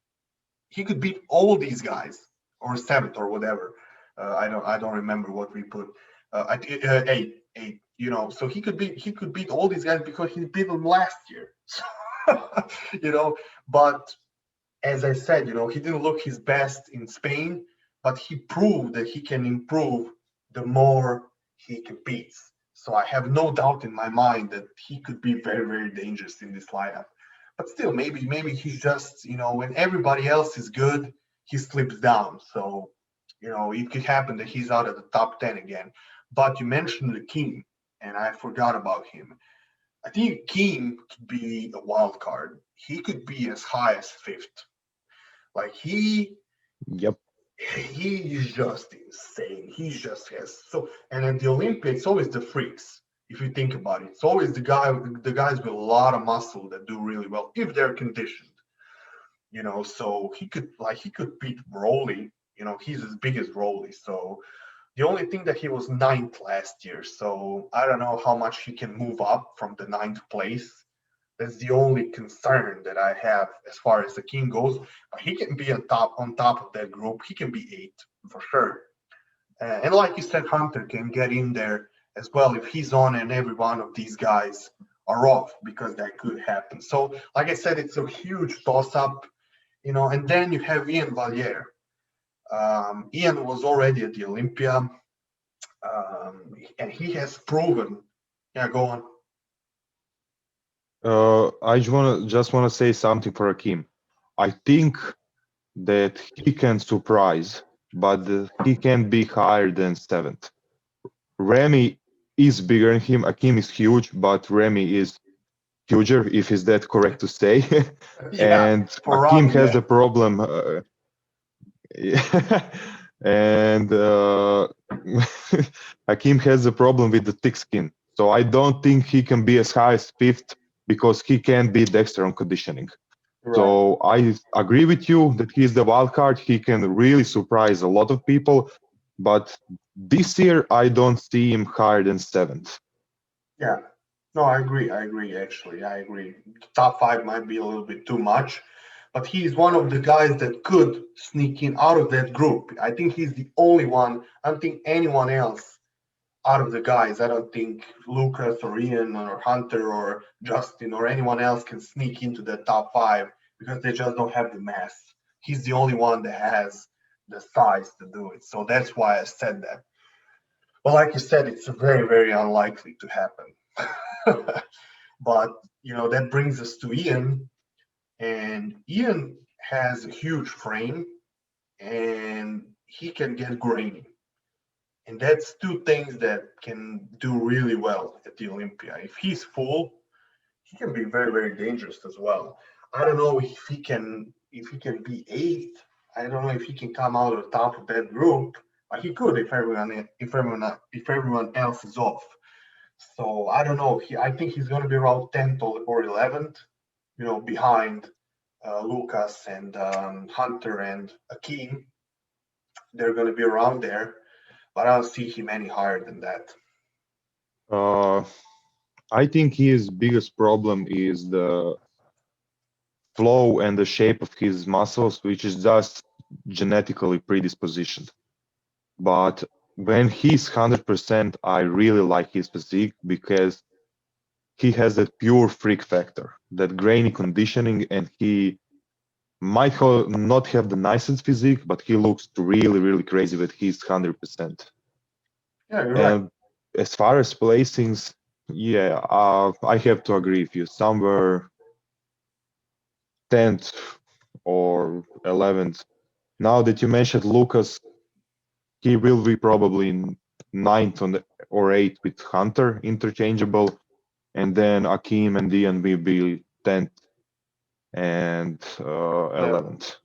He could beat all these guys, or 7th or whatever. I don't remember what we put. 8. So he could beat all these guys because he beat them last year. But as I said, he didn't look his best in Spain, but he proved that he can improve the more he competes. So I have no doubt in my mind that he could be very, very dangerous in this lineup. But still, maybe he's just, when everybody else is good, he slips down. So, it could happen that he's out of the top 10 again. But you mentioned the King, and I forgot about him. I think King could be a wild card. He could be as high as fifth. Like Yep. he is just insane. He just has so. And at the Olympia, it's always the freaks. If you think about it, it's always the guys with a lot of muscle that do really well if they're conditioned. So he could beat Rolly. He's as big as Rolly. So the only thing that he was ninth last year. So I don't know how much he can move up from the ninth place. That's the only concern that I have as far as the King goes. But he can be on top of that group. He can be eighth for sure. And like you said, Hunter can get in there as well if he's on and every one of these guys are off, because that could happen. So, like I said, it's a huge toss-up, and then you have Ian Valliere. Ian was already at the Olympia, and he has proven. Yeah, go on. I just wanna say something for Akim. I think that he can surprise, but he can be higher than seventh. Remy is bigger than him. Akim is huge, but Remy is huger, if is that correct to say. Yeah, And for Akim Rami, has yeah. a problem. And Akim has a problem with the thick skin. So I don't think he can be as high as fifth because he can't beat Dexter on conditioning. Right. So I agree with you that he's the wild card. He can really surprise a lot of people. But this year, I don't see him higher than seventh. Yeah. No, I agree. Actually. I agree. Top five might be a little bit too much, but he's one of the guys that could sneak in out of that group. I think he's the only one. I don't think anyone else out of the guys. I don't think Lucas or Ian or Hunter or Justin or anyone else can sneak into the top five because they just don't have the mass. He's the only one that has the size to do it. So that's why I said that. But like you said, it's very, very unlikely to happen. But that brings us to Ian, and Ian has a huge frame, and he can get grainy, and that's two things that can do really well at the Olympia. If he's full, he can be very, very dangerous as well. I don't know if he can be eighth. I don't know if he can come out on top of that group, but he could if everyone else is off. So I don't know. I think he's going to be around 10th or 11th, behind Lucas and Hunter and Akeem. They're going to be around there, but I don't see him any higher than that. I think his biggest problem is the flow and the shape of his muscles, which is just genetically predispositioned. But when he's 100%, I really like his physique because he has that pure freak factor, that grainy conditioning, and he might not have the nicest physique, but he looks really, really crazy when he's 100%. Yeah, you're right. And as far as placings, yeah, I have to agree with you. Somewhere 10th or 11th. Now that you mentioned Lucas, he will be probably 9th or 8th with Hunter, interchangeable. And then Akeem and Ian will be 10th and 11th.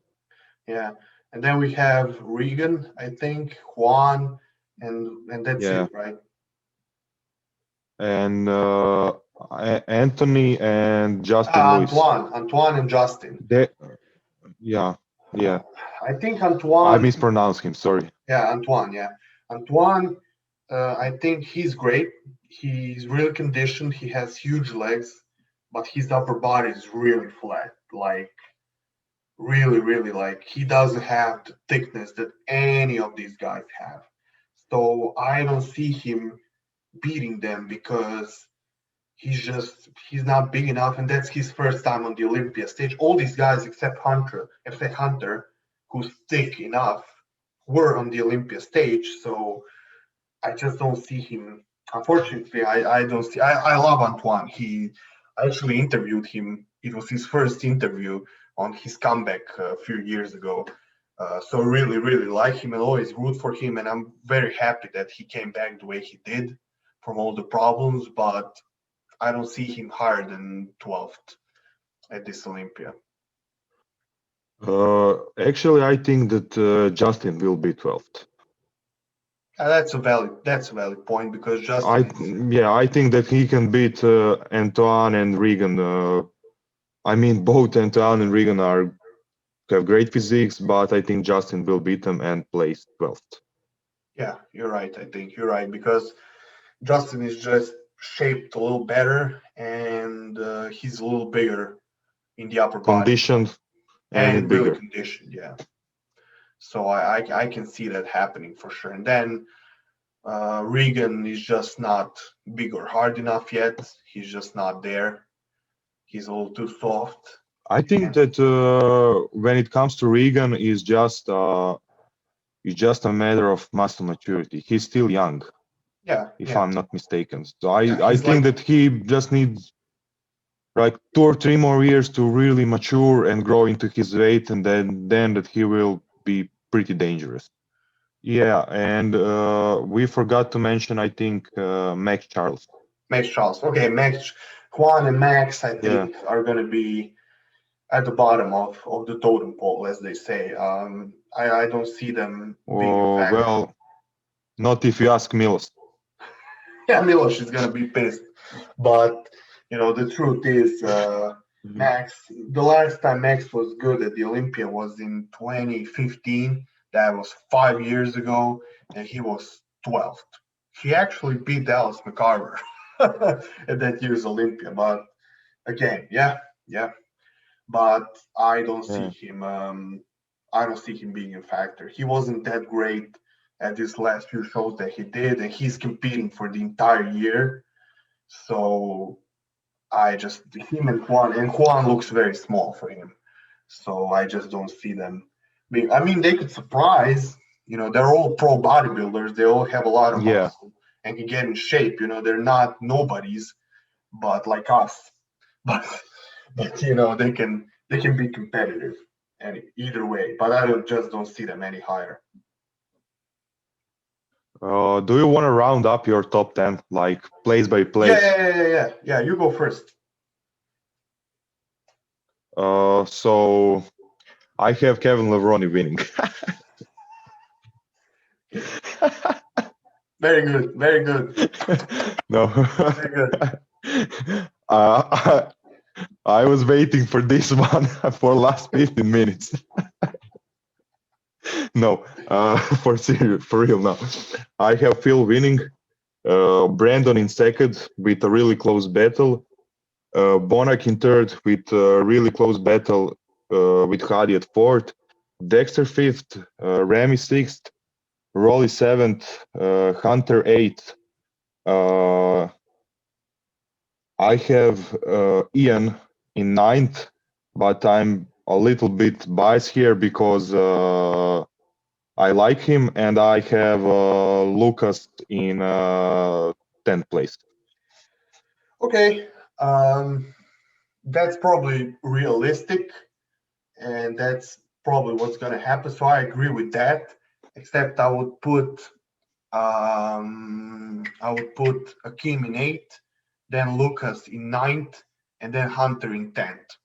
Yeah. And then we have Regan, I think, Juan, and that's Yeah. it, right? And Anthony and Justin Lewis. Antoine and Justin. Yeah. I think I Antoine. mispronounced him, sorry. Yeah, Antoine. Yeah, Antoine. I think he's great. He's really conditioned. He has huge legs, but his upper body is really flat. Like really, really, like he doesn't have the thickness that any of these guys have. So I don't see him beating them because he's not big enough, and that's his first time on the Olympia stage. All these guys except Hunter, who's thick enough, were on the Olympia stage. So I just don't see him. Unfortunately, I don't see. I love Antoine. I actually interviewed him. It was his first interview on his comeback a few years ago. So really, really like him and always root for him. And I'm very happy that he came back the way he did from all the problems. But I don't see him higher than 12th at this Olympia. Actually, I think that Justin will be 12th. That's a valid point because Justin. I think that he can beat Antoine and Regan. I mean, both Antoine and Regan have great physiques, but I think Justin will beat them and place 12th. Yeah, you're right. I think you're right because Justin is just shaped a little better and he's a little bigger in the upper body. Conditioned and really bigger. Conditioned, yeah. So I can see that happening for sure. And then Regan is just not big or hard enough yet. He's just not there. He's a little too soft. I think that when it comes to Regan, it's just a matter of muscle maturity. He's still young. Yeah. If I'm not mistaken. So Yeah, I he's think that he just needs like 2 or 3 more years to really mature and grow into his weight, and then that he will be pretty dangerous. Yeah, and we forgot to mention, I think, Max Charles. Max Charles. Okay, Juan and Max, I think, are going to be at the bottom of the totem pole, as they say. I don't see them being a factor. Well, not if you ask Milos. Yeah, Milos is going to be pissed. But, the truth is, Max, the last time Max was good at the Olympia was in 2015. That was 5 years ago, and he was 12th. He actually beat Dallas McCarver at that year's Olympia. But again, yeah. But I don't see him. I don't see him being a factor. He wasn't that great at these last few shows that he did, and he's competing for the entire year. So him and Juan looks very small for him. So I just don't see them being. I mean, they could surprise. They're all pro bodybuilders. They all have a lot of muscle and can get in shape. They're not nobodies, but like us. But they can be competitive either way. But I just don't see them any higher. Do you want to round up your top 10, like place by place? Yeah. You go first. So I have Kevin Levroni winning. Very good. No. Very good. I was waiting for this one for last 15 minutes. No, for real now. I have Phil winning, Brandon in second with a really close battle, Bonac in third with a really close battle with Hadi at fourth, Dexter fifth, Rami sixth, Rolly seventh, Hunter eighth. I have Ian in ninth, but I'm a little bit biased here because I like him, and I have Lucas in 10th place. Okay, that's probably realistic, and that's probably what's going to happen. So I agree with that. Except I would put Akim in 8th, then Lucas in 9th, and then Hunter in 10th.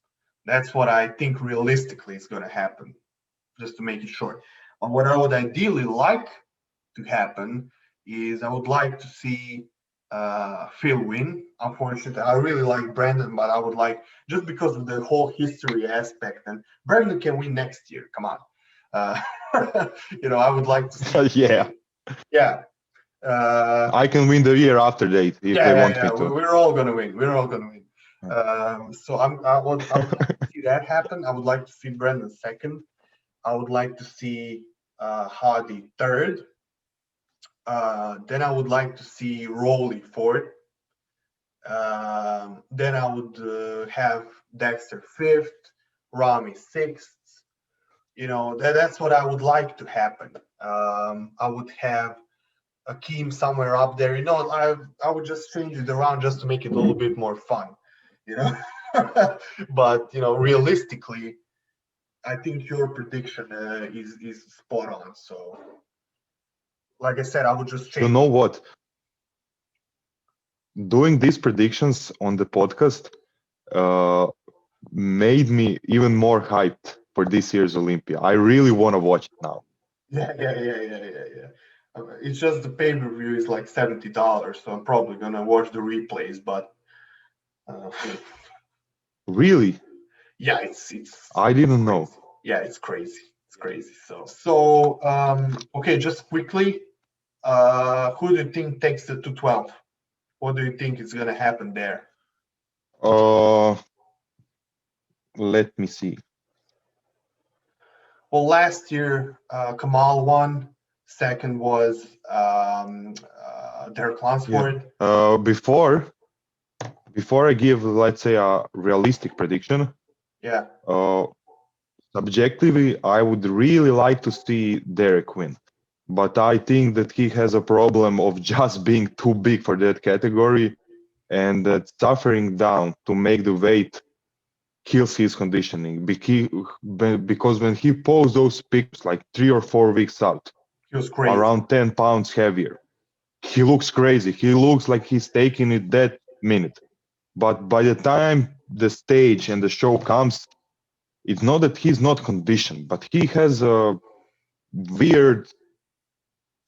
That's what I think realistically is going to happen, just to make it short. But what I would ideally like to happen is I would like to see Phil win. Unfortunately, I really like Brandon, but I would like, just because of the whole history aspect, and Brandon can win next year. Come on. I would like to see. Yeah. I can win the year after that if they want me to. We're all gonna win. So I would like to see that happen. I would like to see Brandon second. I would like to see Hadi third. Then I would like to see Rolly fourth. Then I would have Dexter fifth, Rami sixth. That's what I would like to happen. I would have Akeem somewhere up there. I would just change it around just to make it a little bit more fun, you know. But realistically, I think your prediction is spot on. So, like I said, I would just change. You know what? Doing these predictions on the podcast made me even more hyped for this year's Olympia. I really want to watch it now. Yeah. It's just the pay-per-view is like $70, so I'm probably gonna watch the replays. But Really? yeah, it's I didn't know. yeah, it's crazy. It's crazy. So okay, just quickly, who do you think takes the 212? What do you think is gonna happen there? Let me see. Well, last year Kamal won. Second was Derek Lansford. Yeah. Before I give, let's say, a realistic prediction, Yeah. Subjectively, I would really like to see Derek win, but I think that he has a problem of just being too big for that category, and that suffering down to make the weight kills his conditioning. Because when he posts those pictures like 3 or 4 weeks out, He was crazy. around 10 pounds heavier, he looks crazy. He looks like he's taking it that minute. But by the time the stage and the show comes, it's not that he's not conditioned, but he has a weird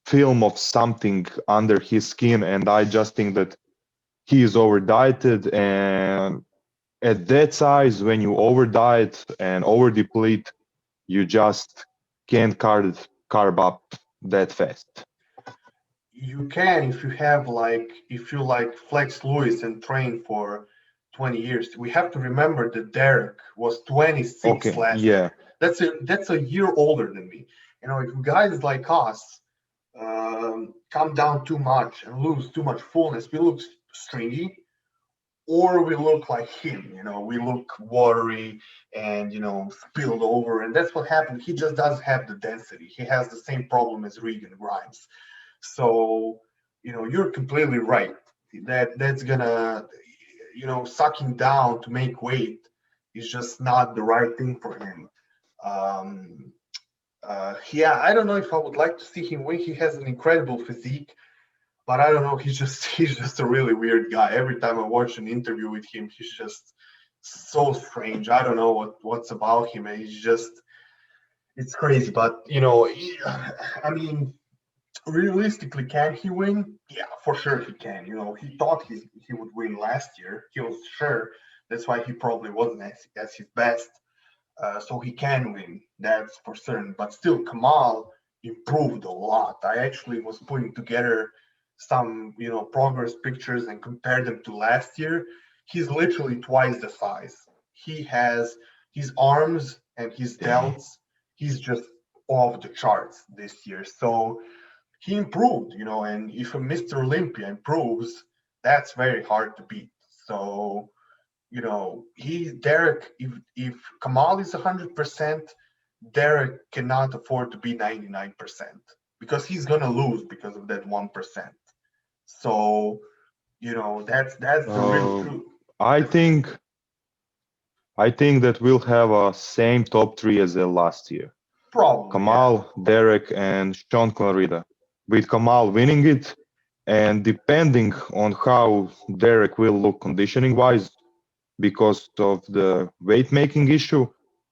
film of something under his skin, and I just think that he is over dieted, and at that size, when you over diet and over deplete, you just can't carb up that fast. You can if you like Flex Lewis and train for 20 years. We have to remember that Derek was 26 last year. That's a year older than me. If guys like us come down too much and lose too much fullness, we look stringy, or we look like him. We look watery and spilled over, and that's what happened. He just doesn't have the density. He has the same problem as Regan Grimes. So, you're completely right. That's gonna, sucking down to make weight is just not the right thing for him. Yeah, I don't know if I would like to see him win. He has an incredible physique, but I don't know. He's just a really weird guy. Every time I watch an interview with him, he's just so strange. I don't know what's about him. And it's crazy. But I mean, realistically, can he win? Yeah, for sure he can. He thought he would win last year. He was sure. That's why he probably wasn't at his best. So he can win. That's for certain. But still, Kamal improved a lot. I actually was putting together some, progress pictures and compared them to last year. He's literally twice the size. He has his arms and his delts. He's just off the charts this year. So he improved, and if a Mr. Olympia improves, that's very hard to beat. So, Derek, if Kamal is 100%, Derek cannot afford to be 99% because he's gonna lose because of that 1%. So, that's the real truth. I think that we'll have a same top 3 as the last year. Probably. Kamal, yeah. Derek, and Sean Clarida. With Kamal winning it, and depending on how Derek will look conditioning-wise, because of the weight-making issue,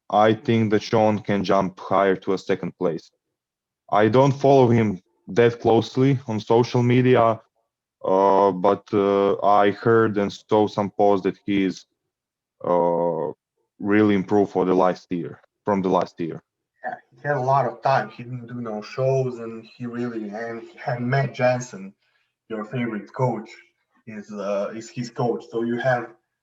I think that Sean can jump higher to a second place. I don't follow him that closely on social media, but I heard and saw some posts that he is really improved from the last year. Yeah, he had a lot of time. He didn't do no shows, and he had Matt Jansen, your favorite coach, is his coach. So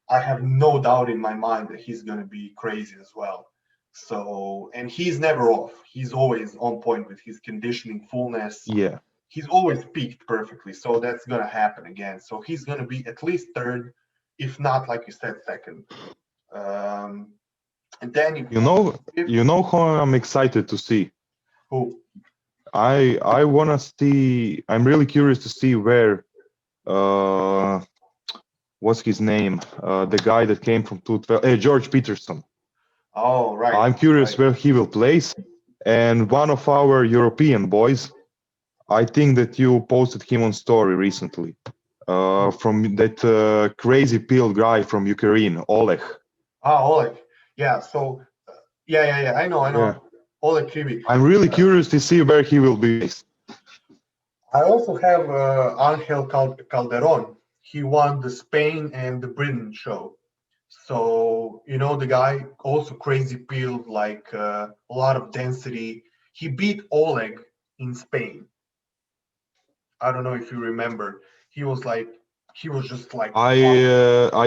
I have no doubt in my mind that he's gonna be crazy as well. So, and he's never off. He's always on point with his conditioning, fullness. Yeah. He's always peaked perfectly. So that's gonna happen again. So he's gonna be at least third, if not, like you said, second. And then you know who I'm excited to see? Who? I wanna see. I'm really curious to see where. Uh, what's his name? The guy that came from 212. George Peterson. Oh, right, I'm curious right. where he will place. And one of our European boys, I think that you posted him on story recently. From that crazy pill guy from Ukraine, Oleg. Ah, Oleg. Yeah. So, yeah. I Yeah. know. Oleg Krivi. I'm really curious to see where he will be based. I also have Angel Calderon. He won the Spain and the Britain show. So, you know, the guy also crazy build, like a lot of density. He beat Oleg in Spain. I don't know if you remember. He was like, he was just like I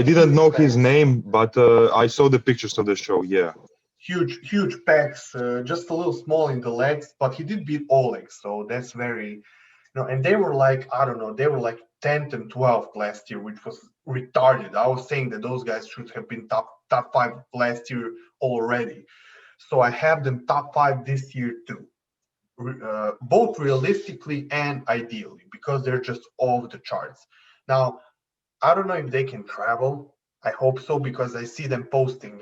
didn't huge know his pecs, name, but I saw the pictures of the show. Yeah. huge pecs, just a little small in the legs, but he did beat Oleg. So that's very, and they were like, I don't know, they were like 10th and 12th last year, which was retarded. I was saying that those guys should have been top five last year already. So I have them top five this year too, both realistically and ideally, because they're just off the charts. Now, I don't know if they can travel. I hope so, because I see them posting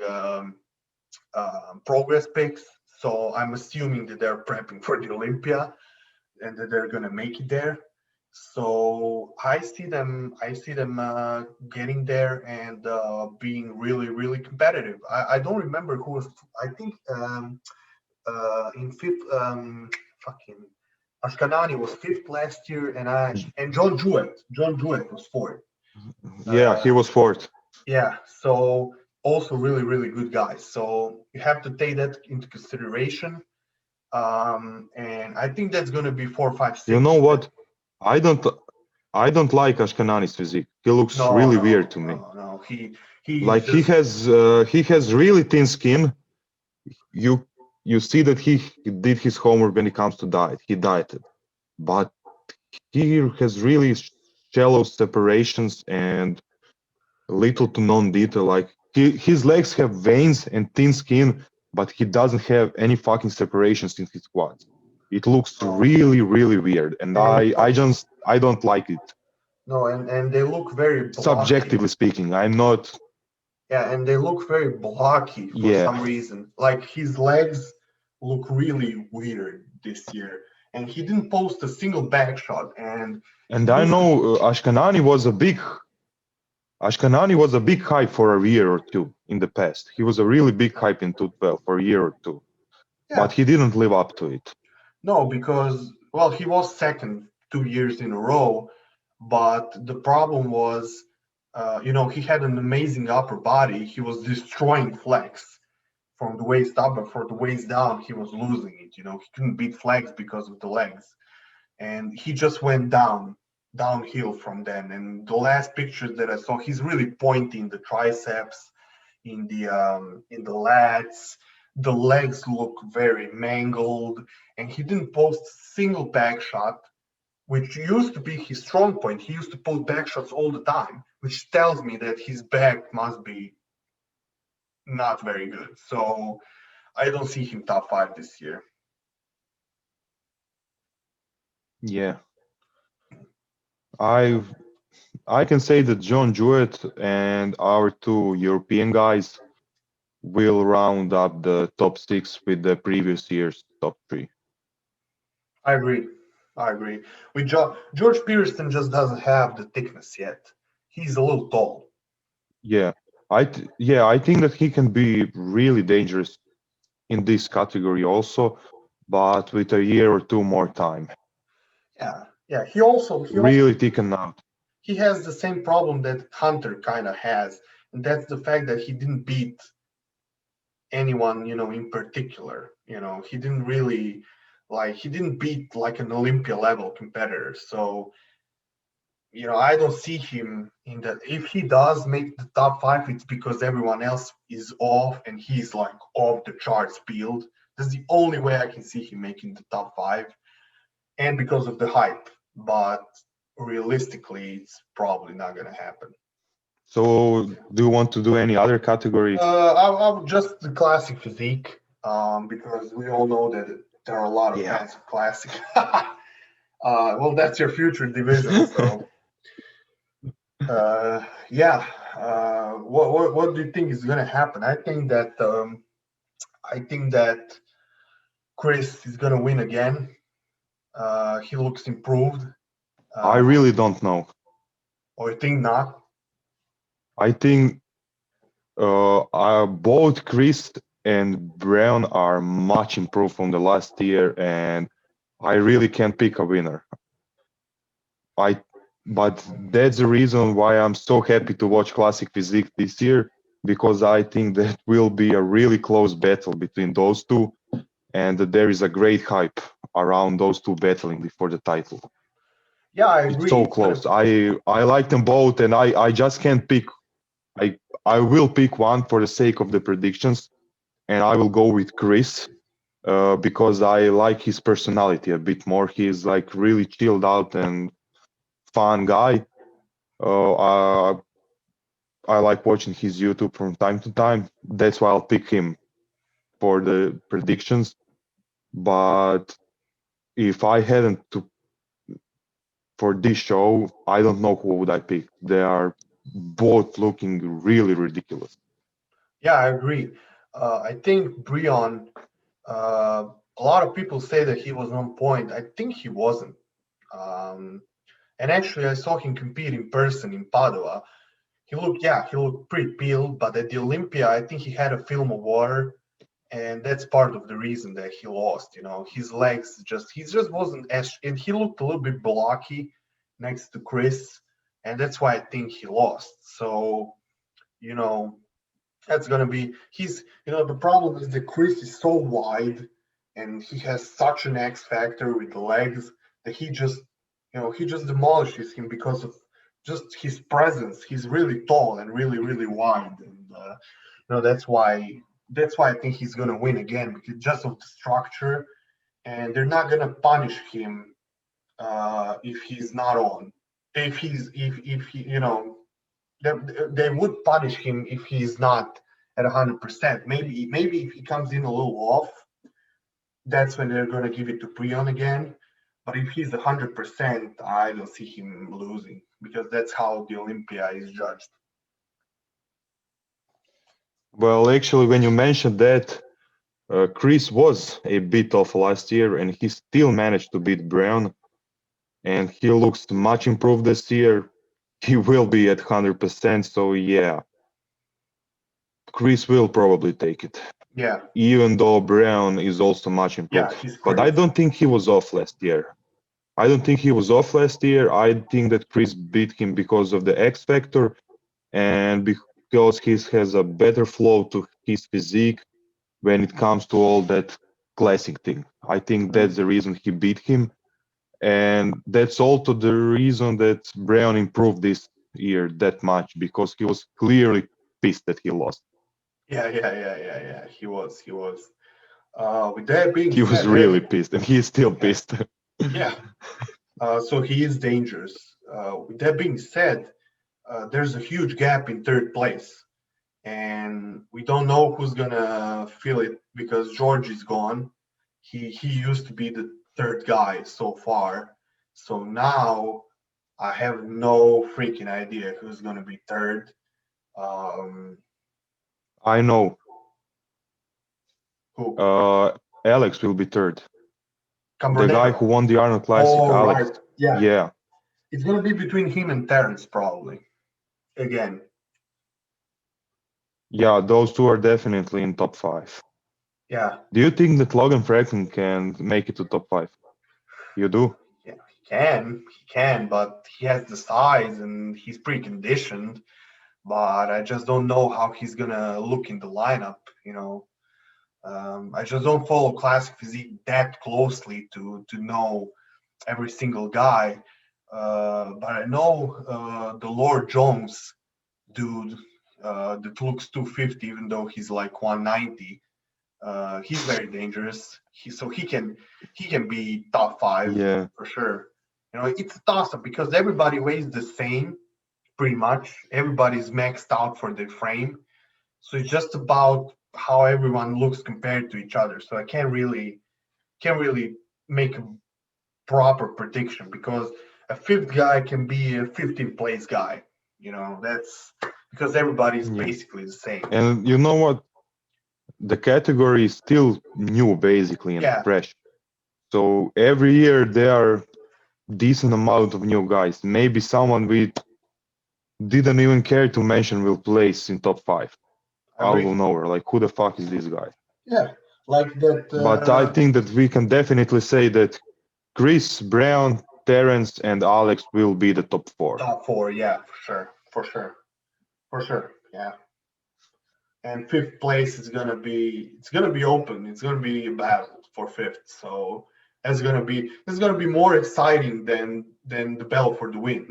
progress pics. So I'm assuming that they're prepping for the Olympia and that they're gonna make it there. So I see them getting there and being really, really competitive. I don't remember who was. I think in fifth, fucking Ashkanani was fifth last year, and John Jewett was fourth. Yeah, he was fourth. Yeah, so also really, really good guys. So you have to take that into consideration. And I think that's going to be 4, 5, 6. You know what? I don't I don't like Ashkanani's physique. He looks No, really weird no, to me. no, no. He's Like just he has really thin skin. You you see that he did his homework when it comes to diet. He dieted, but he has really shallow separations and little to non detail. Like his legs have veins and thin skin, but he doesn't have any fucking separations in his quads. It looks no, really, really weird, and and I don't like it. no, and they look very blocky. Subjectively speaking, I'm not. Yeah, and they look very blocky for Yeah, some reason. Like his legs look really weird this year, and he didn't post a single back shot, and and he I used to. know Ashkanani was a big hype for a year or two in the past. He was a really big hype in 212 for a year or two, but Yeah, he didn't live up to it. no, because well, he was second 2 years in a row, but the problem was, he had an amazing upper body. He was destroying flex from the waist up, but for the waist down, he was losing it. He couldn't beat flex because of the legs, and he just went downhill from then. And the last pictures that I saw, he's really pointing the triceps, in the lats. The legs look very mangled, and he didn't post a single back shot, which used to be his strong point. He used to post back shots all the time, which tells me that his back must be not very good. So I don't see him top five this year. Yeah, I I can say that John Jewett and our two European guys will round up the top six with the previous year's top three. I agree. I agree. With George Pearson just doesn't have the thickness yet. He's a little tall. Yeah, I think that he can be really dangerous in this category also, but with a year or two more time, Yeah. He also really thicken out. he has the same problem that Hunter kind of has, and that's the fact that he didn't beat anyone, in particular. He didn't really he didn't beat like an Olympia level competitor. So, I don't see him in that. If he does make the top five, it's because everyone else is off and he's like off the charts build. That's the only way I can see him making the top five, and because of the hype. But realistically, it's probably not going to happen. So, do you want to do any other category? I'll just the classic physique, because we all know that There are a lot of Yeah. fans of classic. Well, that's your future division. So, yeah. What do you think is going to happen? I think that Chris is going to win again. He looks improved. I really don't know. Or you think not? I think both Chris and Brown are much improved from the last year, and I really can't pick a winner. I, but that's the reason why I'm so happy to watch Classic Physique this year, because I think that will be a really close battle between those two, and that there is a great hype around those two battling for the title. Yeah, I It's agree. so close. I like them both, and I just can't pick. I will pick one for the sake of the predictions, and I will go with Chris because I like his personality a bit more. He's like really chilled out and fun guy. Uh, I like watching his YouTube from time to time. That's why I'll pick him for the predictions. But if I hadn't to for this show, I don't know who would I pick. They are both looking really ridiculous. Yeah, I agree. I think Brion. A lot of people say that he was on point. I think he wasn't. Um, and actually, I saw him compete in person in Padua. He looked pretty peeled. But at the Olympia, I think he had a film of water, and that's part of the reason that he lost. You know, his legs he just wasn't as, and he looked a little bit blocky next to Chris, and that's why I think he lost. So, you know, that's gonna be the problem is that Chris is so wide and he has such an X factor with the legs that he just demolishes him because of just his presence. He's really tall and really, really wide. And that's why I think he's gonna win again, because just of the structure, and they're not gonna punish him if he's not on. If he they would punish him if he's not at 100%. Maybe if he comes in a little off, that's when they're going to give it to Prion again. But if he's 100%, I don't see him losing, because that's how the Olympia is judged. Well, actually, when you mentioned that, Chris was a bit off last year, and he still managed to beat Brown, and he looks much improved this year. He will be at 100%, so yeah, Chris will probably take it. Yeah, Even though Brown is also much yeah, improved. he's But I crazy. don't think he was off last year. I don't think he was off last year. I think that Chris beat him because of the X factor and because he has a better flow to his physique when it comes to all that classic thing. I think that's the reason he beat him. And that's also the reason that Brown improved this year that much, because he was clearly pissed that he lost. Yeah. He was. With that being He was said, really pissed, and he is still yeah, pissed. yeah. So he is dangerous. With that being said, there's a huge gap in third place, and we don't know who's gonna fill it because George is gone. He used to be the third guy so far. So now I have no freaking idea who's gonna be third. Um, I know. who? Alex will be third. The guy Cambronero. who won the Arnold Classic, Oh Alex. right, yeah. Yeah, It's gonna be between him and Terrence probably again. yeah, those two are definitely in top five. Yeah, Do you think that Logan Franklin can make it to top five? You do? yeah. He can, but he has the size and he's pre-conditioned. But I just don't know how he's gonna look in the lineup. I just don't follow classic physique that closely to know every single guy. But I know the Lord Jones dude that looks 250, even though he's like 190. He's very dangerous. He can be top five Yeah. for sure. It's a toss up because everybody weighs the same, pretty much. Everybody's maxed out for their frame, so it's just about how everyone looks compared to each other. So I can't really can't really make a proper prediction, because a fifth guy can be a 15th place guy. That's because everybody's basically the same. And you know what? The category is still new, basically, and fresh. So every year there are decent amount of new guys. Maybe someone we didn't even care to mention will place in top 5. Out of nowhere, like, who the fuck is this guy? Yeah, like that. But I think that we can definitely say that Chris, Brown, Terence, and Alex will be the top 4. Top 4, yeah, for sure, yeah. And 5th place is gonna be open. It's gonna be a battle for 5th. So it's gonna be more exciting than the battle for the win,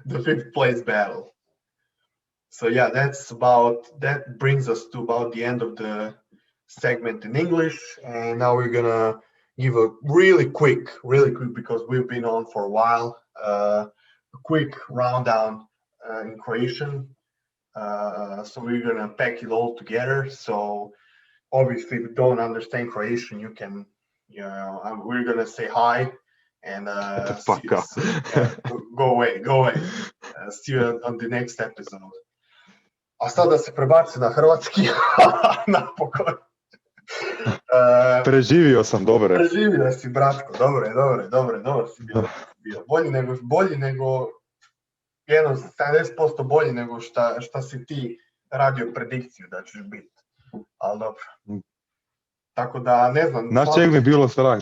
the 5th place battle. So yeah, that brings us to about the end of the segment in English, and now we're gonna give a really quick, because we've been on for a while, a quick rundown in Croatian. So we're gonna pack it all together. So obviously, if you don't understand Croatian, you can, we're gonna say hi and go away. See you on the next episode. A sada se prebaci na hrvatski, napokon. Preživio sam, dobro. Preživio si, bratko, dobro si bio. Bolji nego jedno 70% bolji nego šta si ti radio predikciju da ćeš biti. Ali dobro. Tako da, ne znam. Znaš čeg mi bilo strah?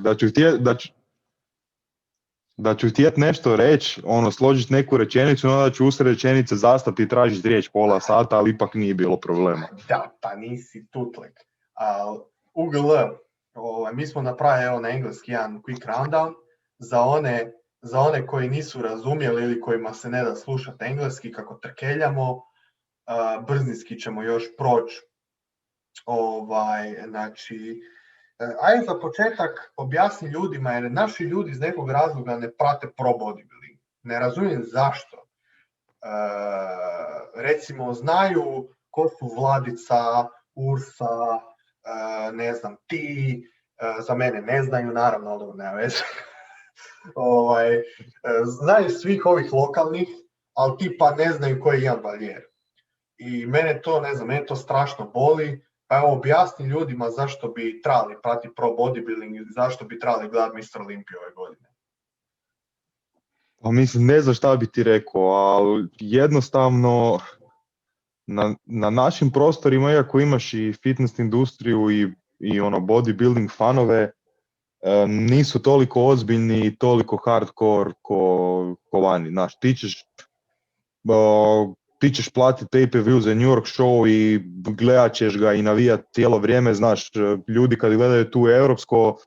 Da ću htjet nešto reći, složiti neku rečenicu, onda ću usred rečenice zastati i tražiti riječ pola sata, ali ipak nije bilo problema. Da, pa nisi tutlek. UGL, mi smo napravili na engleski jedan quick rundown za one koji nisu razumjeli ili kojima se ne da slušati engleski kako trkeljamo. Brzinski ćemo još proći. Znači, ajde za početak objasni ljudima, jer naši ljudi iz nekog razloga ne prate pro bodybuilding. Ne razumijem zašto. Recimo, znaju ko su Vladica, Ursa, ne znam, ti, za mene ne znaju, naravno, ali nema veze. Znaju svih ovih lokalnih, ali ti pa ne znaju koji je Ian Valliere. I mene to strašno boli. Pa evo, objasni ljudima zašto bi trebali pratiti pro bodybuilding i zašto bi trebali gledati Mr. Olympia ove godine. Pa mislim, ne znam šta bi ti rekao, ali jednostavno na našim prostorima, iako imaš i fitness industriju i bodybuilding fanove, nisu toliko ozbiljni i toliko hardcore ko vani. Znaš, ti ćeš platiti pay-per-view za New York show i gledat ćeš ga i navijat cijelo vrijeme. Znaš, ljudi kad gledaju tu europsko,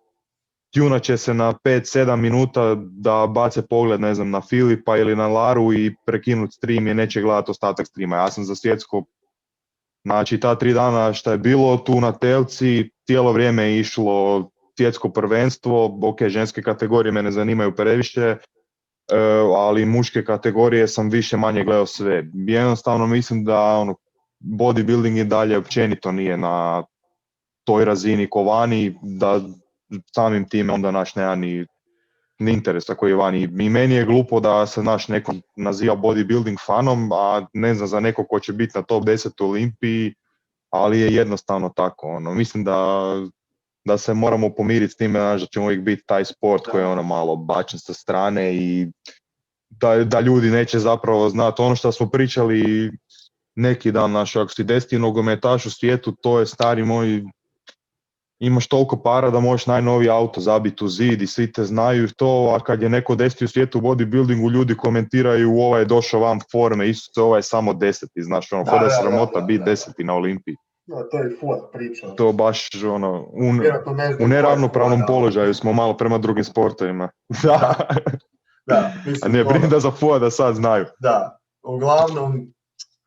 tunat će se na 5-7 minuta da bace pogled, ne znam, na Filipa ili na Laru i prekinut stream i neće gledati ostatak streama. Ja sam za svjetsko, znači ta 3 dana šta je bilo tu na telci, cijelo vrijeme je išlo svjetsko prvenstvo. Ok, ženske kategorije mene zanimaju previše, ali muške kategorije sam više manje gledao sve. Jednostavno mislim da bodybuilding i dalje općenito nije na toj razini ko vani, da samim time onda naš nema ni interesa koji je vani. I meni je glupo da se neko naziva bodybuilding fanom, a ne znam za neko ko će biti na top 10 Olimpiji, ali je jednostavno tako. Mislim da se moramo pomiriti s time, da ćemo uvijek biti taj sport koji je malo bačen sa strane i da ljudi neće zapravo znati ono što smo pričali neki dan. Ako si 10. nogometaš u svijetu, to je, stari moj, imaš toliko para da možeš najnoviji auto zabiti u zid i svi te znaju to, a kad je neko 10. u svijetu u bodybuildingu, ljudi komentiraju ovaj je došao vam forme, isto ovaj je samo 10. Znaš, da je sramota biti 10. na Olimpiji. No, to je full priča. To baš u neravnopravnom položaju smo malo prema drugim sportovima. Da, mislim, a ne brini da za FUA da sad znaju. Da, uglavnom,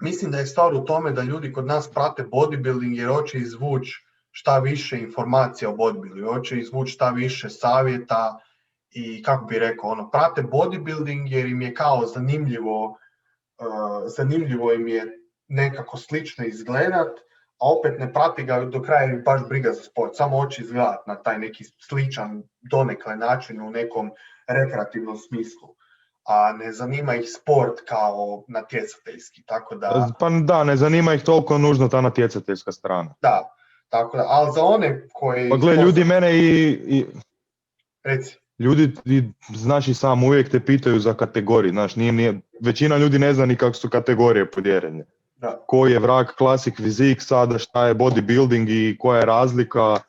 mislim da je stvar u tome da ljudi kod nas prate bodybuilding jer hoće izvući šta više informacija o bodybuildingu, hoće izvući šta više savjeta i kako bi rekao, prate bodybuilding jer im je kao zanimljivo im je nekako slično izgledat, a opet ne prati ga do kraja i baš briga za sport, samo hoće izgledati na taj neki sličan donekle način u nekom rekreativnom smislu, a ne zanima ih sport kao natjecateljski, tako da... Pa da, ne zanima ih toliko nužno ta natjecateljska strana. Da, tako da, ali za one koji... Pa gle, ljudi mene Reci. Ljudi, znaš i sam, uvijek te pitaju za kategorije, znaš, većina ljudi ne zna ni kako su kategorije podijeljene. Da. Koji je vrag classic fizik sada, šta je bodybuilding i koja je razlika,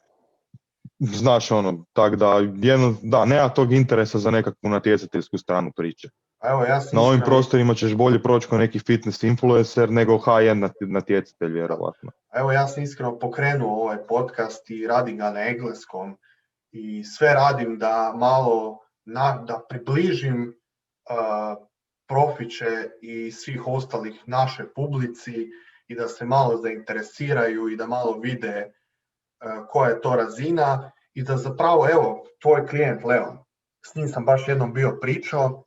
znaš tako da, nema tog interesa za nekakvu natjecateljsku stranu priče. Evo, na ovim prostorima ćeš bolje proći kao neki fitness influencer nego high-end natjecatelj, vjerovatno. Evo, ja sam iskreno pokrenuo ovaj podcast i radim ga na engleskom i sve radim da malo da približim profiće i svih ostalih našoj publici i da se malo zainteresiraju i da malo vide koja je to razina i da zapravo, evo, tvoj klijent Leon, s njim sam baš jednom bio pričao,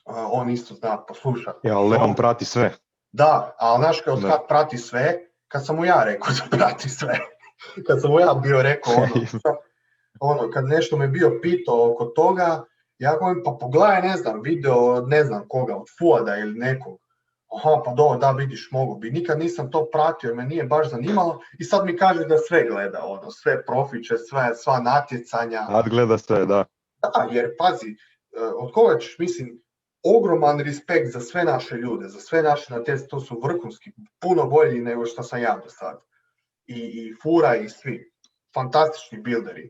on isto zna poslušati. Ja, Leon prati sve. Da, ali znaš kad prati sve, kad sam mu ja rekao da prati sve, kad sam mu ja bio rekao kad nešto me bio pitao oko toga, ja govorim, pa pogledaj, ne znam, video, ne znam koga, od Fuada ili nekog. Aha, pa da, vidiš, mogu bi. Nikad nisam to pratio jer me nije baš zanimalo i sad mi kaže da sve gleda, sve profiće, sva natjecanja. Sad gleda sve, da. Da, jer pazi, od koga ćeš, mislim, ogroman respekt za sve naše ljude, za sve naše natjecanje, to su vrhunski, puno bolji nego što sam ja do sad. I Fura i svi, fantastični bilderi.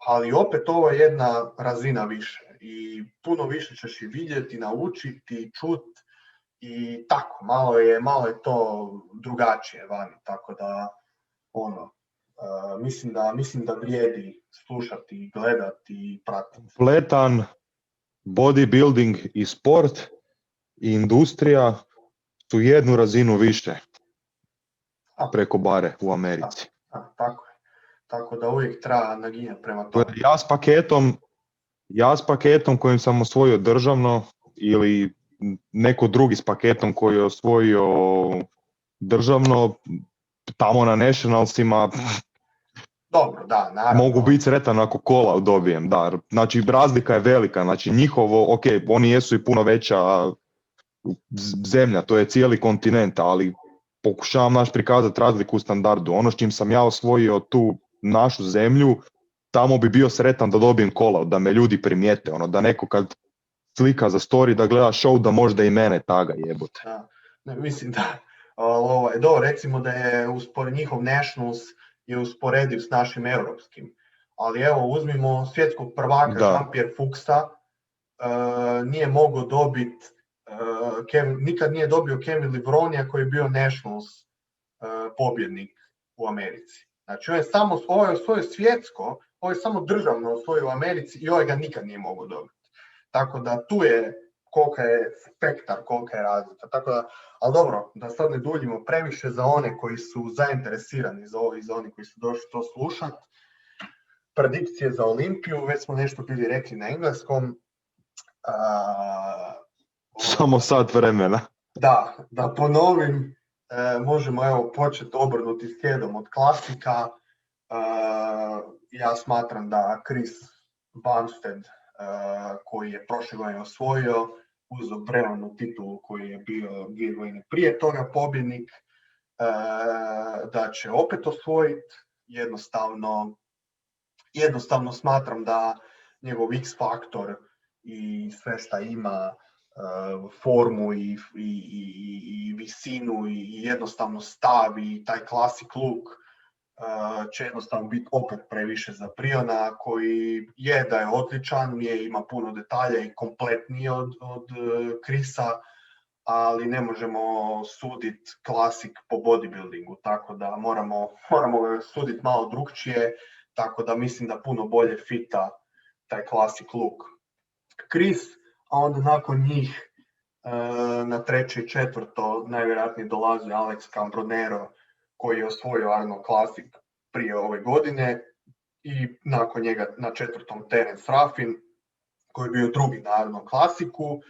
Ali opet ovo je jedna razina više i puno više ćeš i vidjeti, naučiti, čuti i tako, malo je to drugačije vani, tako da mislim da vrijedi slušati, gledati i pratiti. Kompletan bodybuilding i sport i industrija su jednu razinu više preko bare u Americi. Tako je. Tako da uvijek treba naginjati prema tome. Ja s paketom kojim sam osvojio državno ili neko drugi s paketom koji je osvojio državno, tamo na nationalsima, dobro, da, naravno. Mogu biti sretan ako kola dobijem, da. Znači razlika je velika, znači njihovo, ok, oni jesu i puno veća zemlja, to je cijeli kontinent, ali pokušavam prikazati razliku u standardu. Ono s čim sam ja osvojio tu našu zemlju, tamo bi bio sretan da dobijem kola, da me ljudi primijete, da neko kad slika za story, da gleda show, da možda i mene taga jebote. Mislim da, recimo da je njihov nationals je usporediv s našim europskim. Ali evo, uzmimo svjetskog prvaka Jean-Pierre Fuchsa, nije mogao dobiti, nikad nije dobio Kevin Livronija koji je bio nationals pobjednik u Americi. Znači, ovo je osvojio svjetsko, ovo je samo državno osvojio u Americi i ovaj ga nikad nije mogao dobiti. Tako da tu je kolika je spektar, kolika je razlika. Tako da, ali dobro, da sad ne duljimo previše za one koji su zainteresirani za ovo i za oni koji su došli to slušati. Predikcije za Olimpiju, već smo nešto bili rekli na engleskom. Samo sat vremena. Da ponovim, možemo početi obrnuti slijedom od klasika. Ja smatram da Chris Bumstead, koji je prošle godine osvojio, uz brevnu titulu koji je bio 2 godine prije toga pobjednik, da će opet osvojiti. Jednostavno smatram da njegov X faktor i sve šta ima, formu i visinu i jednostavno stav i taj classic look će jednostavno biti opet previše za Priona, koji je da je odličan, ima puno detalja i kompletniji od Chrisa, ali ne možemo suditi klasik po bodybuildingu, tako da moramo suditi malo drugčije, tako da mislim da puno bolje fita taj classic look Chris, a onda nakon njih na 3. i 4. najvjerojatnije dolazi Alex Cambronero, koji je osvojio Arnold Classic prije ove godine, i nakon njega na 4. Terence Ruffin, koji je bio drugi na Arnold Classicu,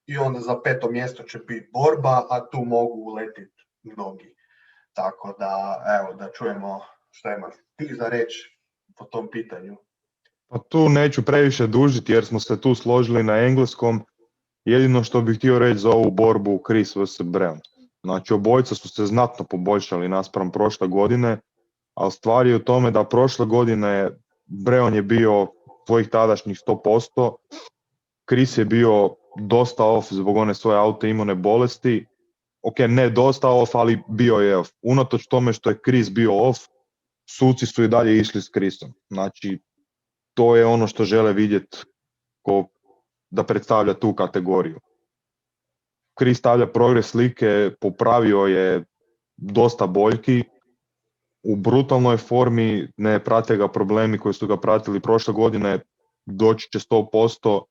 i onda za 5. mjesto će biti borba, a tu mogu uletiti mnogi. Tako da, evo, da čujemo šta imaš ti za reći po tom pitanju. Pa tu neću previše dužiti jer smo se tu složili na engleskom. Jedino što bih htio reći za ovu borbu Chris vs. Brown. Znači obojica su se znatno poboljšali naspram prošle godine, ali stvar je u tome da prošle godine Brown je bio svojih tadašnjih 100%, Chris je bio dosta off zbog one svoje autoimune bolesti. Ok, ne dosta off, ali bio je off. Unatoč tome što je Chris bio off, suci su i dalje išli s Chrisom. Znači, to je ono što žele vidjeti da predstavlja tu kategoriju. Chris stavlja progres slike, popravio je dosta boljki, u brutalnoj formi, ne prate ga problemi koji su ga pratili prošle godine, doći će 100%.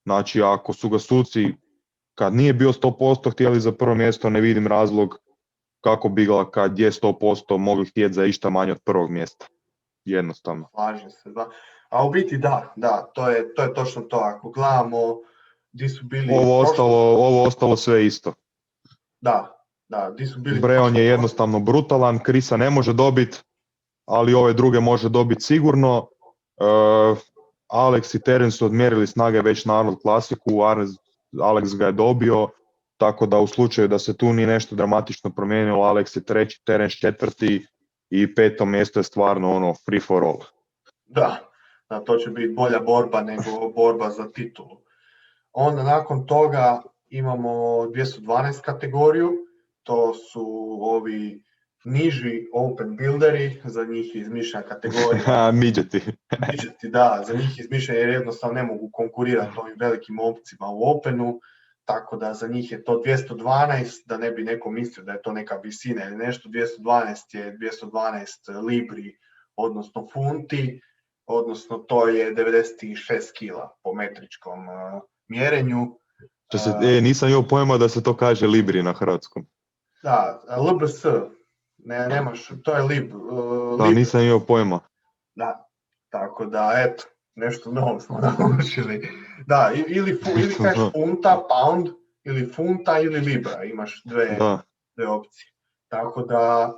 Znači, ako su ga suci, kad nije bio 100% htjeli za prvo mjesto, ne vidim razlog kako bi ga kad je 100% mogli htjeti za išta manje od prvog mjesta. Jednostavno. Slažem se, da. A u biti da, to je točno to. Ako gledamo di su bili... Ovo ostalo sve isto. Da, di su bili... Brown je jednostavno brutalan, Chrisa ne može dobiti, ali ove druge može dobiti sigurno. Alex i Terence su odmjerili snage već na Arnold klasiku, Alex ga je dobio, tako da u slučaju da se tu nije nešto dramatično promijenilo, Alex je treći, Terence četvrti i peto mjesto je stvarno ono free for all. Da, to će biti bolja borba nego borba za titulu. Onda nakon toga imamo 212 kategoriju, to su ovi niži open builderi, za njih je izmišljena kategorija. Midgeti. Da, za njih je izmišljena jer jednostavno ne mogu konkurirati ovim velikim opcima u openu, tako da za njih je to 212, da ne bi neko mislio da je to neka visina ili nešto, 212 je 212 libri, odnosno funti, odnosno to je 96 kila po metričkom mjerenju. Nisam imao pojma da se to kaže libri na hrvatskom. Da, LBS, nemaš, to je lib. Da, nisam imao pojma. Da, tako da, eto, nešto novo smo naučili. Da, ili kažeš funta, pound, ili funta, ili libra, imaš dve opcije. Tako da,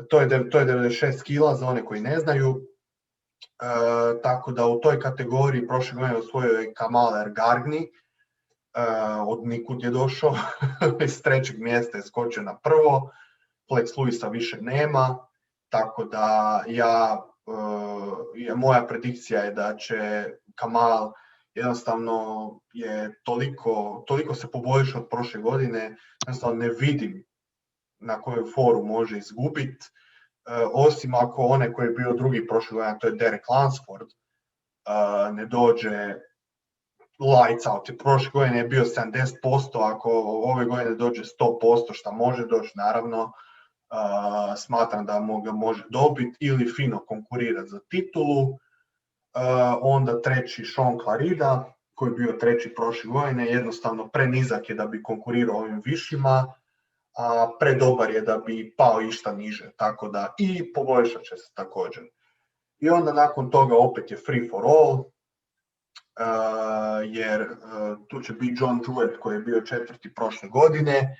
to je 96 kila za one koji ne znaju. Tako da u toj kategoriji prošle godine osvojio je Kamal Ergargni, od nikud je došao, iz trećeg mjesta je skočio na prvo, Flex Lewisa više nema, tako da moja predikcija je da će Kamal jednostavno je toliko se poboljšao od prošle godine, jednostavno ne vidim na koju foru može izgubiti, osim ako onaj koji je bio drugi prošle godine, to je Derek Lansford, ne dođe lights out. Prošle godine je bio 70%, ako ove godine dođe 100%, što može doći, naravno, smatram da ga može dobiti ili fino konkurirati za titulu. Onda treći Sean Clarida, koji je bio treći prošle godine, jednostavno prenizak je da bi konkurirao ovim višima, a predobar je da bi pao išta niže, tako da i poboljšat će se također. I onda nakon toga opet je free for all, jer tu će biti John Jewett koji je bio četvrti prošle godine,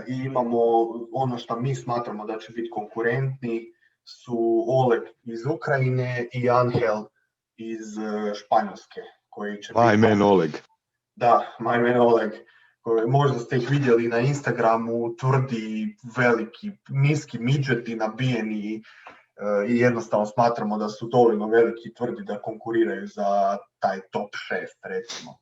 i imamo ono što mi smatramo da će biti konkurentni su Oleg iz Ukrajine i Angel iz Španjolske. My man Oleg. Da, my man Oleg. Možda ste ih vidjeli na Instagramu, tvrdi, veliki, niski midgeti nabijeni i jednostavno smatramo da su dovoljno veliki i tvrdi da konkuriraju za taj top 6, recimo.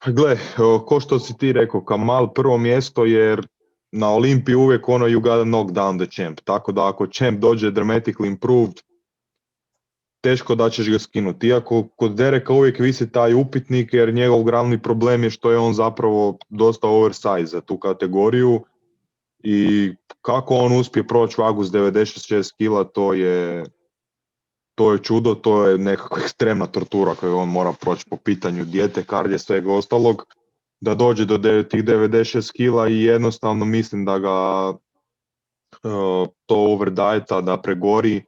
Gle, ko što si ti rekao, Kamal prvo mjesto jer na Olimpiji uvijek ono you gotta knock down the champ, tako da ako champ dođe dramatically improved, teško da ćeš ga skinuti. Iako kod Dereka uvijek visi taj upitnik jer njegov glavni problem je što je on zapravo dosta oversize za tu kategoriju i kako on uspije proći vagu s 96 kila, to je čudo, to je nekakva ekstremna tortura koju on mora proći po pitanju dijete, kardije, svega ostalog, da dođe do tih 96 kila i jednostavno mislim da ga to overdajeta, da pregori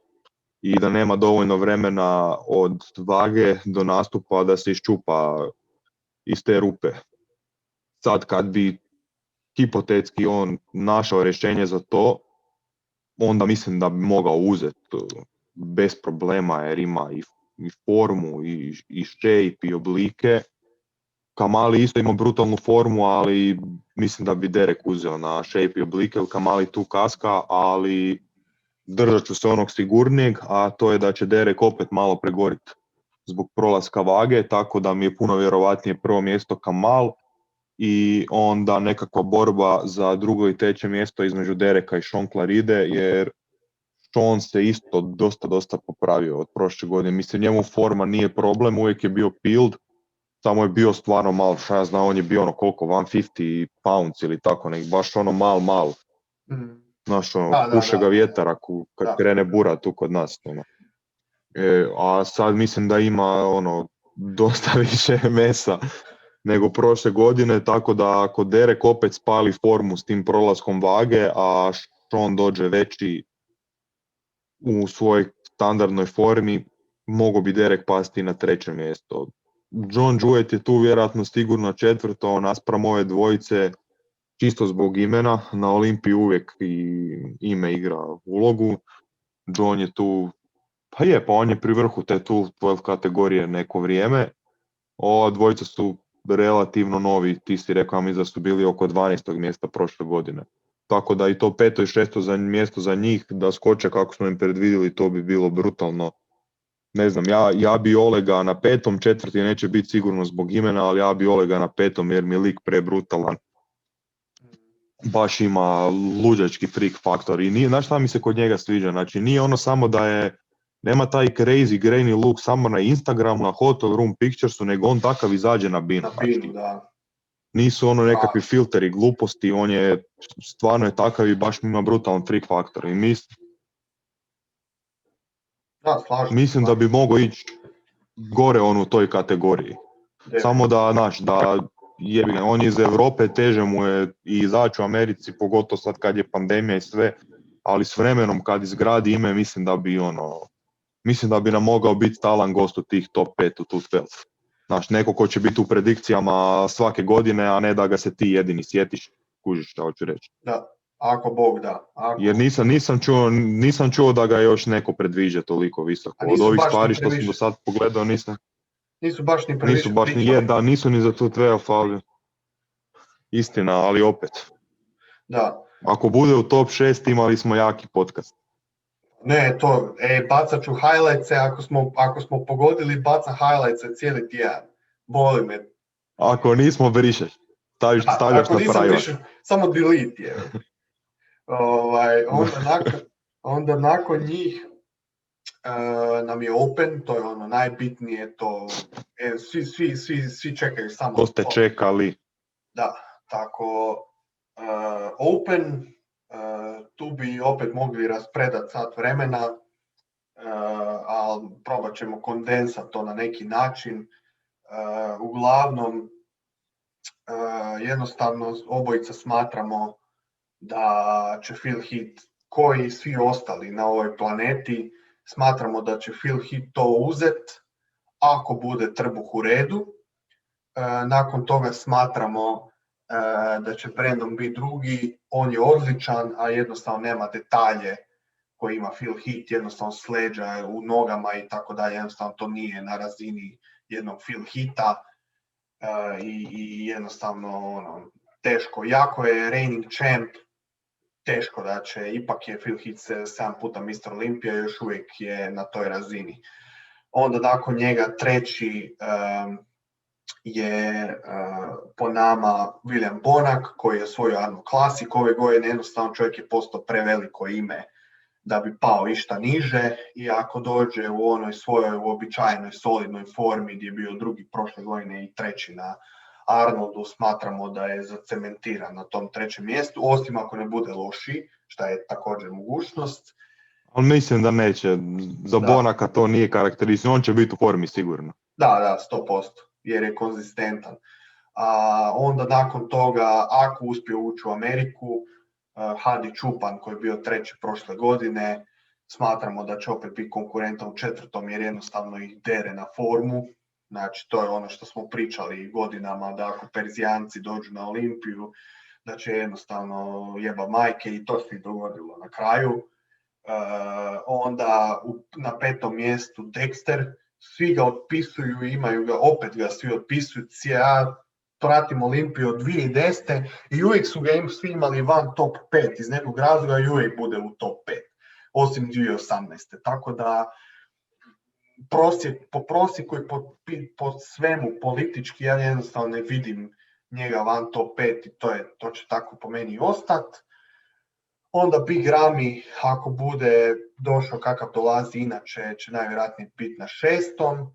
i da nema dovoljno vremena od vage do nastupa da se iščupa iz te rupe. Sad kad bi hipotetski on našao rješenje za to, onda mislim da bi mogao uzeti bez problema, jer ima i formu, i shape, i oblike. Kamali isto ima brutalnu formu, ali mislim da bi Derek uzeo na shape i oblike, jer Kamali tu kaska, ali držat ću se onog sigurnijeg, a to je da će Derek opet malo pregoriti zbog prolaska vage, tako da mi je puno vjerovatnije prvo mjesto Kamal i onda nekakva borba za drugo i treće mjesto između Dereka i Sean Claride, jer Sean se isto dosta popravio od prošle godine. Mislim, njemu forma nije problem, uvijek je bio peeled, samo je bio stvarno malo, šta ja znam, on je bio ono koliko, 150 pounds ili tako, nek baš ono mal. Znaš, ono, puše ga vjetar kad krene bura tu kod nas. Ono. A sad mislim da ima ono dosta više mesa nego prošle godine, tako da ako Derek opet spali formu s tim prolaskom vage, a Sean dođe veći u svojoj standardnoj formi, mogo bi Derek pasti na treće mjesto. John Jewett je tu vjerojatno sigurno četvrto, naspram ove dvojice, čisto zbog imena. Na Olimpiji uvijek i ime igra ulogu. John je tu, pa on je pri vrhu te tu 12 kategorije neko vrijeme. Ova dvojica su relativno novi, ti si rekao mi da su bili oko 12. mjesta prošle godine. Tako da i to 5. i 6. mjesto za njih da skoče kako smo im predvidjeli, to bi bilo brutalno. Ne znam, ja bi Olega na 5., 4. neće biti sigurno zbog imena, ali ja bi Olega na 5. jer mi je lik prebrutalan. Baš ima luđački freak faktor i nije, znaš šta mi se kod njega sviđa, znači nije ono samo da je, nema taj crazy grainy look samo na Instagramu, na hotel room picturesu, nego on takav izađe na binu. Da. Nisu ono nekakvi filteri gluposti, on je stvarno je takav i baš ima brutalan freak faktor i mislim da bi mogao ići gore on u toj kategoriji. Samo da, znaš, da jebi ga, on je iz Europe, teže mu je i izaći u Americi, pogotovo sad kad je pandemija i sve, ali s vremenom kad izgradi ime, mislim da bi nam mogao biti stalan gost u tih top 5 u top 12. Znaš, neko ko će biti u predikcijama svake godine, a ne da ga se ti jedini sjetiš, kužiš šta hoću reći. Da, ako Bog da. Jer nisam čuo da ga još neko predviđa toliko visoko. Od ovih stvari što sam do sad pogledao nisu baš ni previše nisu ni za tu 12, ali istina, ali opet. Da. Ako bude u top 6 imali smo jaki podcast. Ne, bacat ću highlights-e, ako smo pogodili, baca highlights-e cijeli tjedan. Boli me. Ako nismo, stavljaš na private. Samo delete je. Onda nakon njih nam je open, to je ono najbitnije, to svi čekaju samo. To ste čekali. Da, tako open, tu bi opet mogli raspredati sat vremena, ali probat ćemo kondensati to na neki način. Uglavnom, jednostavno obojica smatramo da će Phil Heath, koji svi ostali na ovoj planeti, smatramo da će Phil Heath to uzeti ako bude trbuh u redu. Nakon toga smatramo da će Brandon biti drugi, on je odličan, a jednostavno nema detalje koje ima Phil Heath, jednostavno sleđa u nogama i tako dalje, jednostavno to nije na razini jednog Phil Heatha i jednostavno teško, jako je reigning champ, teško da će, ipak je Phil Heath 7 puta Mr. Olympia, još uvijek je na toj razini. Onda nakon njega treći je po nama William Bonac, koji je osvojio Arnold Classic ove godine, jednostavno čovjek je postao preveliko ime da bi pao išta niže i ako dođe u onoj svojoj uobičajenoj solidnoj formi gdje je bio drugi prošle godine i treći na Arnoldu, smatramo da je zacementiran na tom trećem mjestu, osim ako ne bude lošiji, što je također mogućnost. Ali mislim da neće, za Bonaka to nije karakteristično, on će biti u formi sigurno. Da, 100%, jer je konzistentan. Onda nakon toga, ako uspije ući u Ameriku, Hadi Čupan koji je bio treći prošle godine, smatramo da će opet biti konkurentan u četvrtom jer jednostavno ih dere na formu. Znači to je ono što smo pričali godinama, da ako Perzijanci dođu na Olimpiju, da će jednostavno jeba majke i to se dogodilo na kraju. Onda na 5. mjestu Dexter, svi ga otpisuju, imaju ga, opet ga svi otpisuju. Ja pratim Olimpiju od 2010. i uvijek su ga svi imali van top 5 iz nekog razloga i uvijek bude u top 5, osim 2018. Tako da po prosjeku i po svemu politički ja jednostavno ne vidim njega van top 5 i to će tako po meni ostati. Onda Big Ramy, ako bude došao kakav dolazi inače, će najvjerojatnije biti na 6.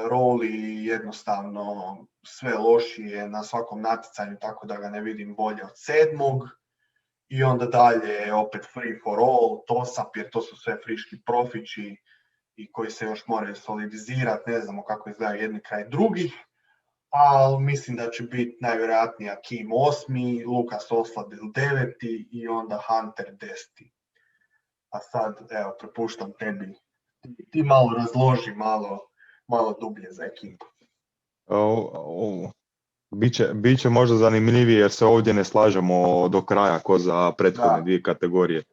Roli jednostavno sve lošije na svakom natjecanju, tako da ga ne vidim bolje od 7. I onda dalje opet free for all, Tosap, jer to su sve friški profići i koji se još moraju solidizirati, ne znamo kako izgledaju jedni kraj drugih, ali mislim da će biti najvjerojatnije Akim 8., Lukas Osladil 9. i onda Hunter 10. A sad, evo, prepuštam tebi. Ti malo razloži, malo dublje za ekipu. Biće možda zanimljivije jer se ovdje ne slažemo do kraja ko za prethodne dvije kategorije.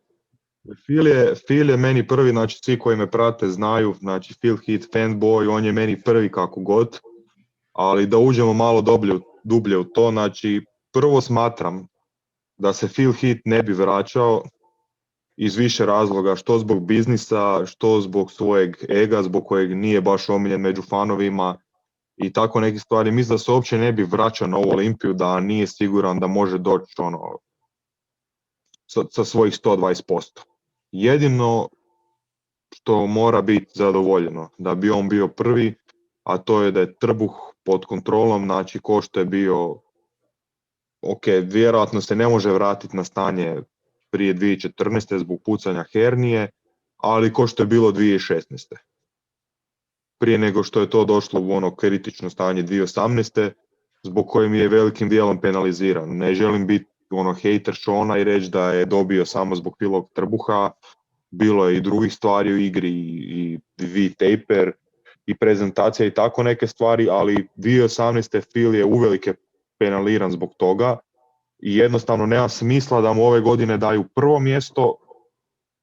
Phil je meni prvi, znači svi koji me prate znaju, znači Phil Heath fanboy, on je meni prvi kako god, ali da uđemo malo dublje u to, znači prvo smatram da se Phil Heath ne bi vraćao iz više razloga, što zbog biznisa, što zbog svojeg ega, zbog kojeg nije baš omiljen među fanovima i tako neke stvari. Mislim da se uopće ne bi vraćao na ovu Olimpiju da nije siguran da može doći sa svojih 120%. Jedino što mora biti zadovoljeno da bi on bio prvi, a to je da je trbuh pod kontrolom, znači ko što je bio, ok, vjerojatno se ne može vratiti na stanje prije 2014. zbog pucanja hernije, ali ko što je bilo 2016. Prije nego što je to došlo u ono kritično stanje 2018. zbog kojim je velikim dijelom penaliziran. Ne želim biti hejter Šona i reći da je dobio samo zbog Philovog trbuha, bilo je i drugih stvari u igri i V-taper i prezentacija i tako neke stvari, ali 2018. Phil je uvelike penaliran zbog toga i jednostavno nema smisla da mu ove godine daju prvo mjesto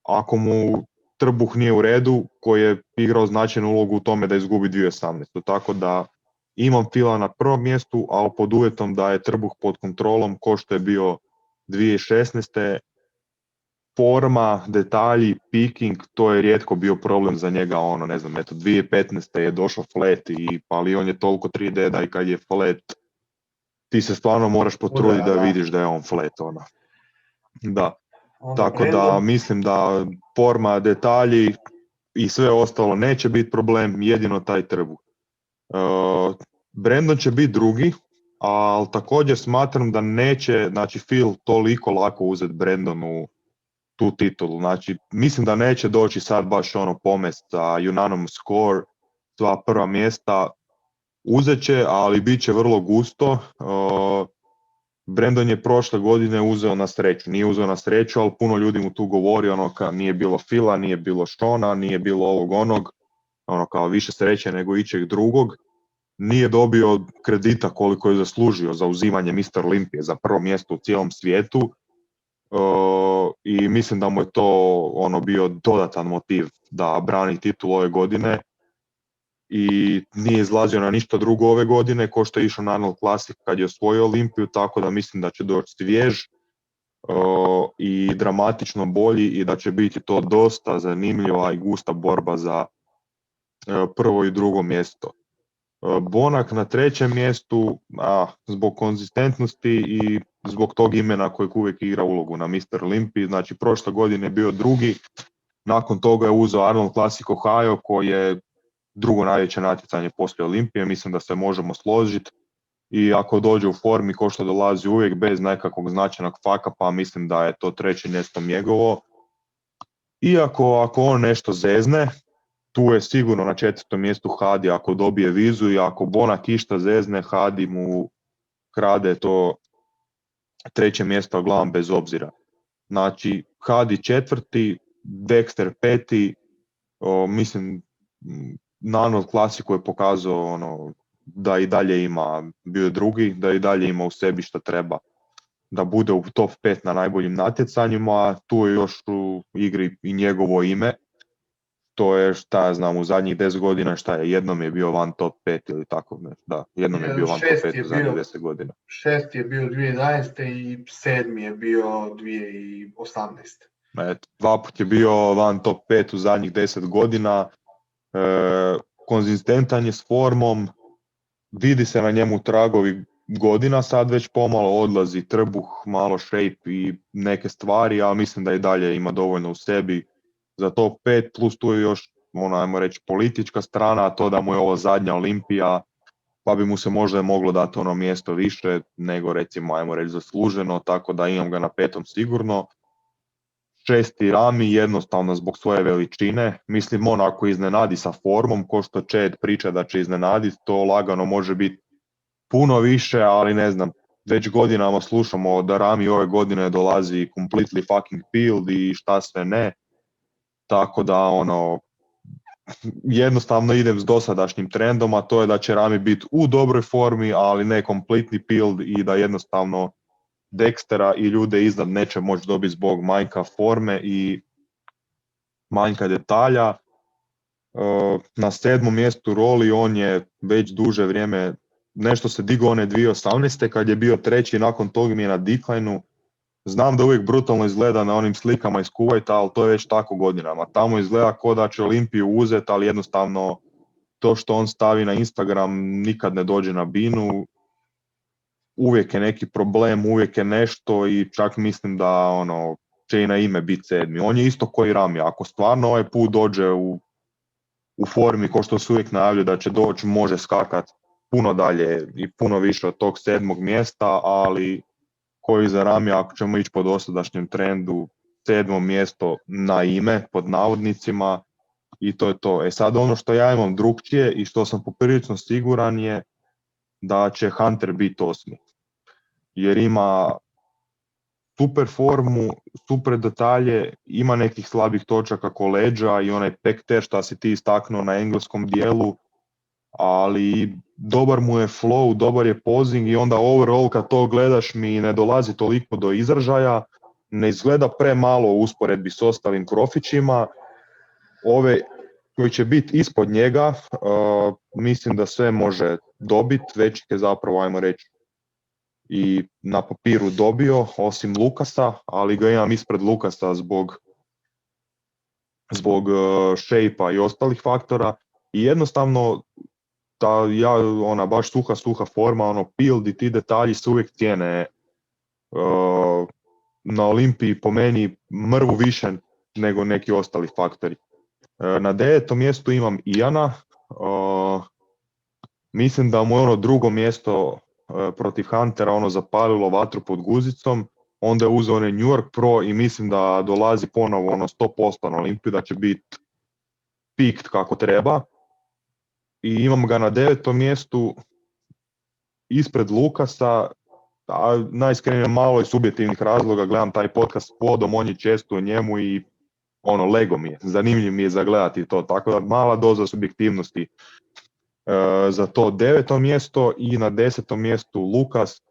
ako mu trbuh nije u redu, koji je igrao značajnu ulogu u tome da izgubi 2018. Tako da imam Phila na prvom mjestu, ali pod uvjetom da je trbuh pod kontrolom ko što je bio 2016. Forma, detalji, peaking, to je rijetko bio problem za njega, 2015. je došao flat, ali on je toliko 3D da i kad je flat, ti se stvarno moraš potruditi da vidiš da je on flat, Da. Tako da mislim da forma, detalji i sve ostalo neće biti problem, jedino taj trbuh. Brandon će biti drugi, ali također smatram da neće, znači Phil toliko lako uzeti Brandonu tu titulu. Znači, mislim da neće doći sad baš pomest za unanimous score, sva prva mjesta uzet će, ali bit će vrlo gusto. Brandon je prošle godine uzeo na sreću. Nije uzeo na sreću, ali puno ljudi mu tu govori, nije bilo Phila, nije bilo Shona, nije bilo ovog onog, kao više sreće nego ičeg drugog. Nije dobio kredita koliko je zaslužio za uzimanje Mr. Olympije za prvo mjesto u cijelom svijetu. I mislim da mu je to bio dodatan motiv da brani titul ove godine i nije izlazio na ništa drugo ove godine ko što je išao na Arnold Classic kad je osvojio Olimpiju, tako da mislim da će doći svjež i dramatično bolji i da će biti to dosta zanimljiva i gusta borba za prvo i drugo mjesto. Bonak na trećem mjestu, zbog konzistentnosti i zbog tog imena kojeg uvijek igra ulogu na Mr. Olympiji, znači prošle godine je bio drugi, nakon toga je uzeo Arnold Classic Ohio koji je drugo najveće natjecanje poslije Olimpije, mislim da se možemo složiti i ako dođe u formi ko što dolazi uvijek bez nekakvog značajnog faka, pa mislim da je to treće mjesto njegovo. Iako ako on nešto zezne, tu je sigurno na 4. mjestu Hadi ako dobije vizu i ako Bonak išta zezne, Hadi mu krade to treće mjesto glavom bez obzira. Znači Hadi 4., Dexter 5., mislim na Arnold Classicu je pokazao da i dalje ima, bio je drugi, da i dalje ima u sebi što treba. da bude u top 5 na najboljim natjecanjima. Tu je još u igri i njegovo ime. To je, šta ja znam, u zadnjih 10 godina, šta je, jednom je bio van top 5 ili tako, da, jednom je bio van top 5 u zadnjih 10 godina. 6 je bio 2011. i 7 je bio 2018. Dva put je bio van top 5 u zadnjih 10 godina, konzistentan je s formom, vidi se na njemu tragovi godina, sad već pomalo odlazi trbuh, malo shape i neke stvari, ali mislim da i dalje ima dovoljno u sebi za top 5, plus tu je još, ajmo reći, politička strana, to da mu je ovo zadnja Olimpija, pa bi mu se možda moglo dati ono mjesto više nego, recimo, ajmo reći, zasluženo, tako da imam ga na 5. sigurno. 6. Rami, jednostavno zbog svoje veličine, mislim on ako iznenadi sa formom, ko što Chad priča da će iznenaditi, to lagano može biti puno više, ali ne znam, već godinama slušamo da Rami ove godine dolazi completely fucking peeled i šta sve ne, tako da jednostavno idem s dosadašnjim trendom, a to je da će Rami biti u dobroj formi, ali ne completely peeled i da jednostavno Dextera i ljude iznad neće moći dobiti zbog manjka forme i manjka detalja. Na 7. mjestu Roli, on je već duže vrijeme, nešto se digao one 2018. kad je bio 3. nakon toga mi je na decline-u. Znam da uvijek brutalno izgleda na onim slikama iz Kuvajta, ali to je već tako godinama. Tamo izgleda kao da će Olimpiju uzeti, ali jednostavno to što on stavi na Instagram nikad ne dođe na binu. Uvijek je neki problem, uvijek je nešto i čak mislim da će i na ime biti 7. On je isto koji Rami. Ako stvarno ovaj put dođe u formi ko što se uvijek najavljuje da će doći, može skakat puno dalje i puno više od tog 7. mjesta, ali koji za Rami, ako ćemo ići po dosadašnjem trendu, 7. mjesto na ime, pod navodnicima, i to je to. Sad ono što ja imam drugčije i što sam poprilično siguran je da će Hunter biti 8. Jer ima super formu, super detalje, ima nekih slabih točaka ko leđa i onaj pekter što si ti istaknuo na engleskom dijelu, ali dobar mu je flow, dobar je posing i onda overall kad to gledaš mi ne dolazi toliko do izražaja, ne izgleda premalo u usporedbi s ostalim profićima. Ove koji će biti ispod njega, mislim da sve može dobiti, već je zapravo, ajmo reći, i na papiru dobio, osim Lukasa, ali ga imam ispred Lukasa zbog shape-a i ostalih faktora i jednostavno baš suha forma, peeled i ti detalji se uvijek cijene na Olimpiji po meni mrvu više nego neki ostali faktori. Na 9. mjestu imam Iana, mislim da mu je drugo mjesto protiv Huntera zapalilo vatru pod guzicom, onda je uzeo New York Pro i mislim da dolazi ponovo 100% na Olimpiju, da će biti peaked kako treba. I imam ga na 9. mjestu ispred Lukasa, a najiskrenije malo iz subjektivnih razloga, gledam taj podcast s Podom, on je često u njemu i lego mi je, zanimljiv mi je za gledati to, tako da mala doza subjektivnosti za to 9. mjesto i na 10. mjestu Lukas,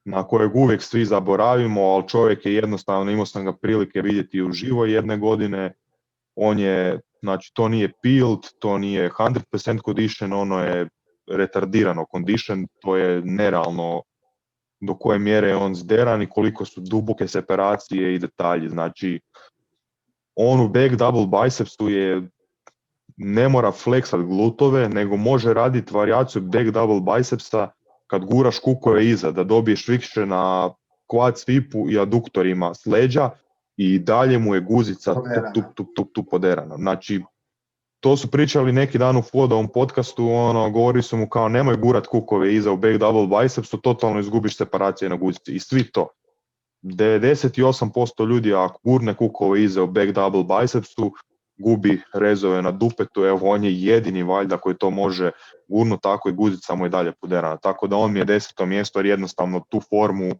na kojeg uvijek svi zaboravimo, ali čovjek je jednostavno, imao sam ga prilike vidjeti uživo jedne godine, on je, znači to nije peeled, to nije 100% condition, ono je retardirano condition, to je nerealno do koje mjere je on zderan i koliko su duboke separacije i detalji, znači on u back double bicepsu ne mora fleksat glutove, nego može raditi varijaciju back double bicepsa kad guraš kukove iza, da dobiješ više na quad sweepu i aduktorima s leđa i dalje mu je guzica tup poderana. Znači, to su pričali neki dan u Fodovom podcastu, govori su mu kao nemoj gurat kukove iza u back double bicepsu, totalno izgubiš separacije na guzici i svi to. 98% ljudi ako gurne kukove iza u back double bicepsu, gubi rezove na dupetu, evo on je jedini valjda koji to može gurnuti tako i guzica mu je dalje poderana. Tako da on mi je 10. mjesto jer jednostavno tu formu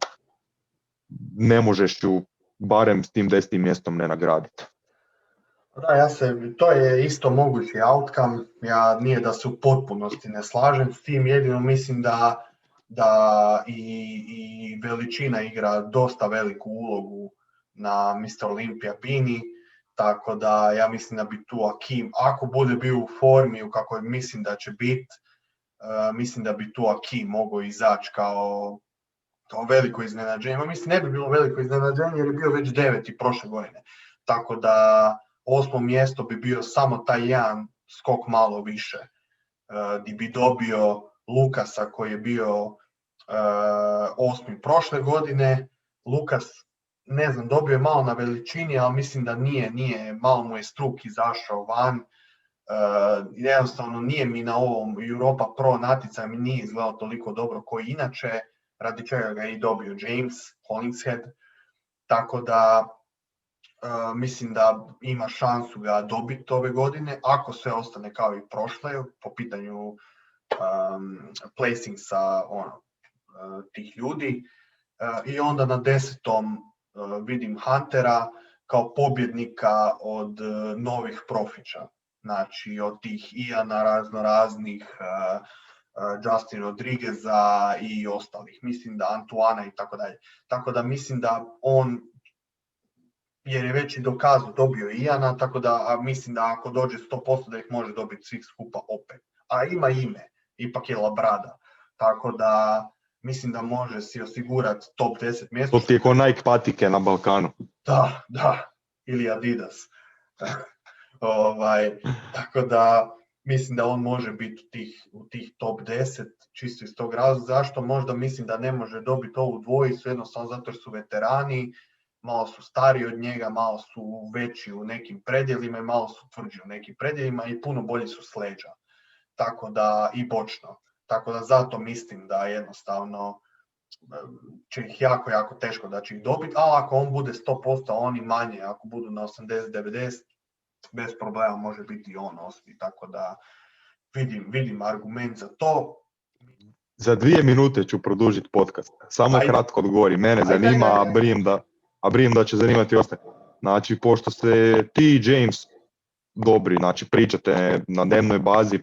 ne možeš ju barem s tim 10. mjestom ne nagraditi. Da, to je isto mogući outcome, ja nije da se u potpunosti ne slažem s tim, jedino mislim da i veličina igra dosta veliku ulogu na Mr. Olympia bini, tako da ja mislim da bi tu Akim, ako bude bio u formi u kakvoj mislim da će biti, mislim da bi tu Akim mogao izaći kao veliko iznenađenje. Mislim, ne bi bilo veliko iznenađenje jer je bio već 9. prošle godine. Tako da 8. mjesto bi bio samo taj jedan skok malo više. Di bi dobio Lukasa koji je bio 8. prošle godine. Lukas, ne znam, dobio je malo na veličini, ali mislim da nije, malo mu je struk izašao van. Jednostavno nije mi na ovom Europa Pro natjecanju mi nije izgledao toliko dobro koji inače, radi čega ga je i dobio James Hollingshead, tako da mislim da ima šansu ga dobiti ove godine, ako sve ostane kao i prošle po pitanju placingsa tih ljudi. I onda na 10. Vidim Huntera kao pobjednika od novih profića. Znači od tih Iana raznoraznih, Justin Rodrigueza i ostalih. Mislim da Antuana i tako dalje. Tako da mislim da on, jer je već i dokazao, dobio Iana, tako da mislim da ako dođe 100% da ih može dobiti svih skupa opet. A ima ime, ipak je Labrada. Tako da mislim da može si osigurati top 10 mjesta. To ti je ko Nike patike na Balkanu. Da, ili Adidas. Tako da mislim da on može biti u tih top 10, čisto iz tog razloga. Zašto? Možda mislim da ne može dobiti ovu dvojicu, jednostavno zato jer su veterani, malo su stariji od njega, malo su veći u nekim predjelima i malo su tvrđi u nekim predjelima i puno bolji su s leđa. Tako da, i bočno. Tako da zato mislim da jednostavno će ih jako teško da će ih dobiti, ali ako on bude 100%, oni manje, ako budu na 80-90, bez problema može biti i on 8. Tako da vidim argument za to. Za 2 minute ću produžiti podcast. Samo kratko odgovori. Mene zanima, a brijem da će zanimati ostale. Znači, pošto ste ti i James dobri, znači pričate na dnevnoj bazi,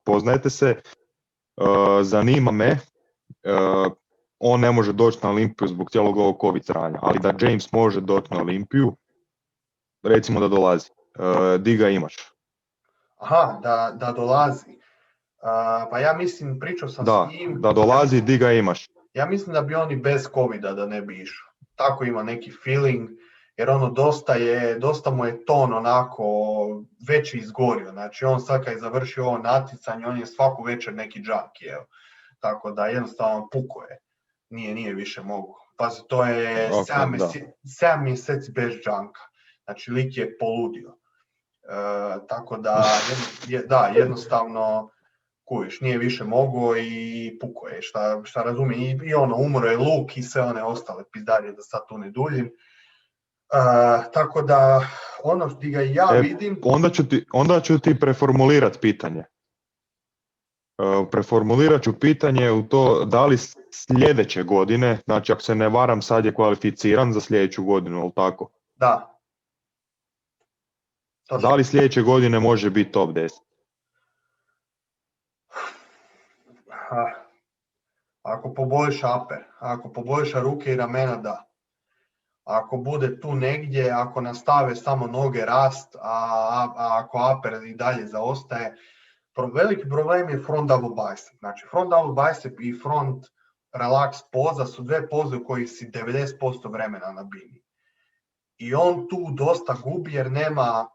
poznajete se, zanima me, on ne može doći na Olimpiju zbog cijelog ovog COVID trajanja, ali da James može doći na Olimpiju, recimo da dolazi, di ga imaš? Aha, da dolazi. Pa ja mislim, pričao sam s njim... Da dolazi, di ga imaš? Ja mislim da bi oni bez COVID-a da ne bi išao. Tako ima neki feeling, jer dosta mu je ton onako već izgorio. Znači on sad kad je završio ovo natjecanje, on je svaku večer neki junkie, evo. Tako da jednostavno puko je. Nije više mogu. Pazi, to je 7 mjeseci bez džanka. Znači lik je poludio. Tako da, jednostavno kuviš, nije više mogo i puko je, šta razumije. I umro je Luk i sve one ostale pizdarije, da sad tu ne duljim. Tako da, ono što ga ja vidim... Onda ću ti preformulirati pitanje. Preformulirat ću pitanje u to da li sljedeće godine, znači ako se ne varam sad je kvalificiran za sljedeću godinu, ali tako? Da. Da li sljedeće godine može biti top 10? Ako poboljša upper, ako poboljša ruke i ramena, da. Ako bude tu negdje, ako nastave samo noge rast, a ako upper i dalje zaostaje, veliki problem je front double bicep. Znači front double bicep i front relax poza su dve poze u kojih si 90% vremena na bini. I on tu dosta gubi jer nema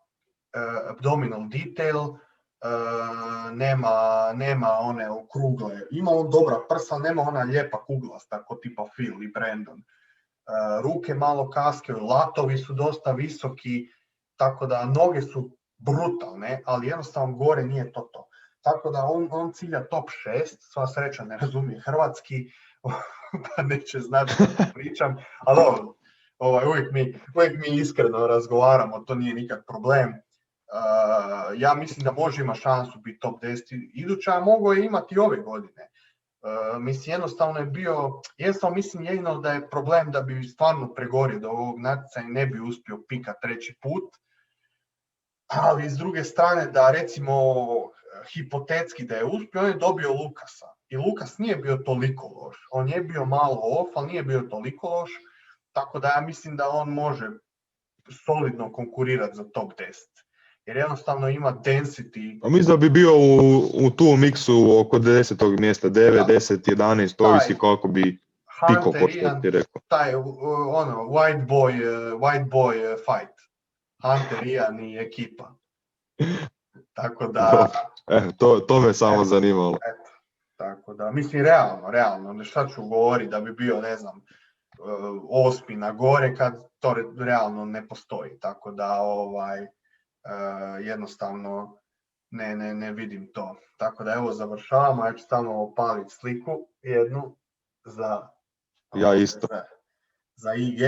abdominal detail, nema one okrugle. Ima on dobra prsa, nema ona lijepa kuglasta kao tipa Phil i Brandon. Ruke malo kaskaju, latovi su dosta visoki, tako da noge su brutalne, ali jednostavno gore nije to. Tako da on cilja top 6, sva sreća ne razumije hrvatski, pa neće znati što pričam, ali uvijek mi iskreno razgovaramo, to nije nikad problem. Ja mislim da može ima šansu biti top 10 iduća, a mogo je imati ove godine. Mislim, jednostavno je bio, mislim jedino da je problem da bi stvarno pregorio do ovog natjecanja ne bi uspio pikat 3. put, ali s druge strane da recimo hipotetski da je uspio, on je dobio Lukasa i Lukas nije bio toliko loš. On je bio malo off, ali nije bio toliko loš, tako da ja mislim da on može solidno konkurirati za top 10. Jer jednostavno ima density. A mislim da bi bio u tu miksu oko 10. mjesta, 9, 10, 11, ovisi kako bi piko, ko što ti rekao. Taj white boy fight. Hunter, Ian i ekipa. Tako da... To me samo zanimalo. Eto, tako da, mislim, realno, šta ću govoriti da bi bio, ne znam, 8. na gore kad to realno ne postoji. Tako da, jednostavno, ne vidim to. Tako da, evo, završavamo, ja ću samo opaliti sliku jednu za... Ja isto. Za IG.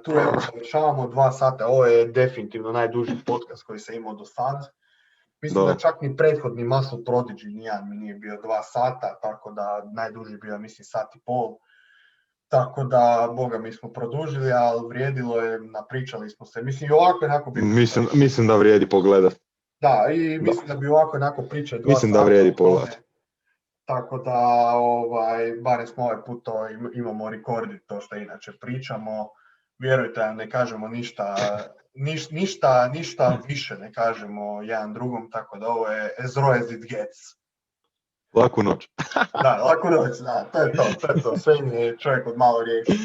Tu evo završavamo 2 sata. Ovo je definitivno najduži podcast koji sam imao do sad. Mislim da čak ni prethodni Muscle Prodigy nijedan mi nije bio 2 sata, tako da najduži bio, mislim, 1.5 sata. Tako da, boga, mi smo produžili, ali vrijedilo je, napričali smo se. Mislim, i ovako jednako bi... Mislim da vrijedi pogledati. Da, i mislim da bi ovako jednako pričali 2 sata. Mislim da vrijedi pogledati. Tako da, barem smo ovaj put imamo rekordit to što inače pričamo. Vjerujte, ne kažemo ništa više ne kažemo jedan drugom, tako da ovo je as raw as it gets. Laku noć. Da, laku noć, da, to je to. Sve je čovjek od malo riječi.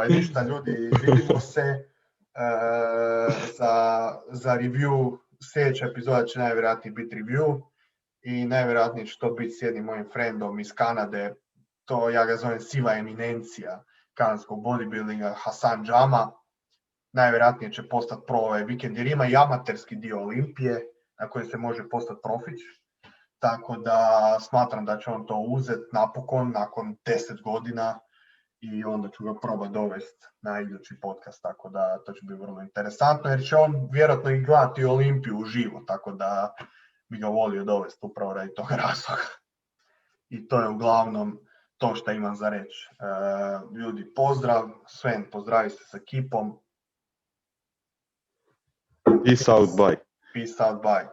Ništa, ljudi, vidimo se za review. Sljedeća epizoda će najvjerojatnije biti review. I najvjerojatnije će to biti s jednim mojim friendom iz Kanade, to ja ga zovem siva eminencija kanadskog bodybuildinga, Hasan Džama. Najvjerojatnije će postati pro ovaj vikend jer ima i amaterski dio Olimpije na koji se može postati profić. Tako da smatram da će on to uzeti napokon nakon 10 godina i onda ću ga probati dovesti na idući podcast, tako da to će biti vrlo interesantno jer će on vjerojatno i gledati Olimpiju uživo, tako da bi ga volio dovesti upravo radi tog razloga. I to je uglavnom to što imam za reći. Ljudi, pozdrav, Sven, pozdravi se s ekipom. Peace out, bye. Peace out, bye.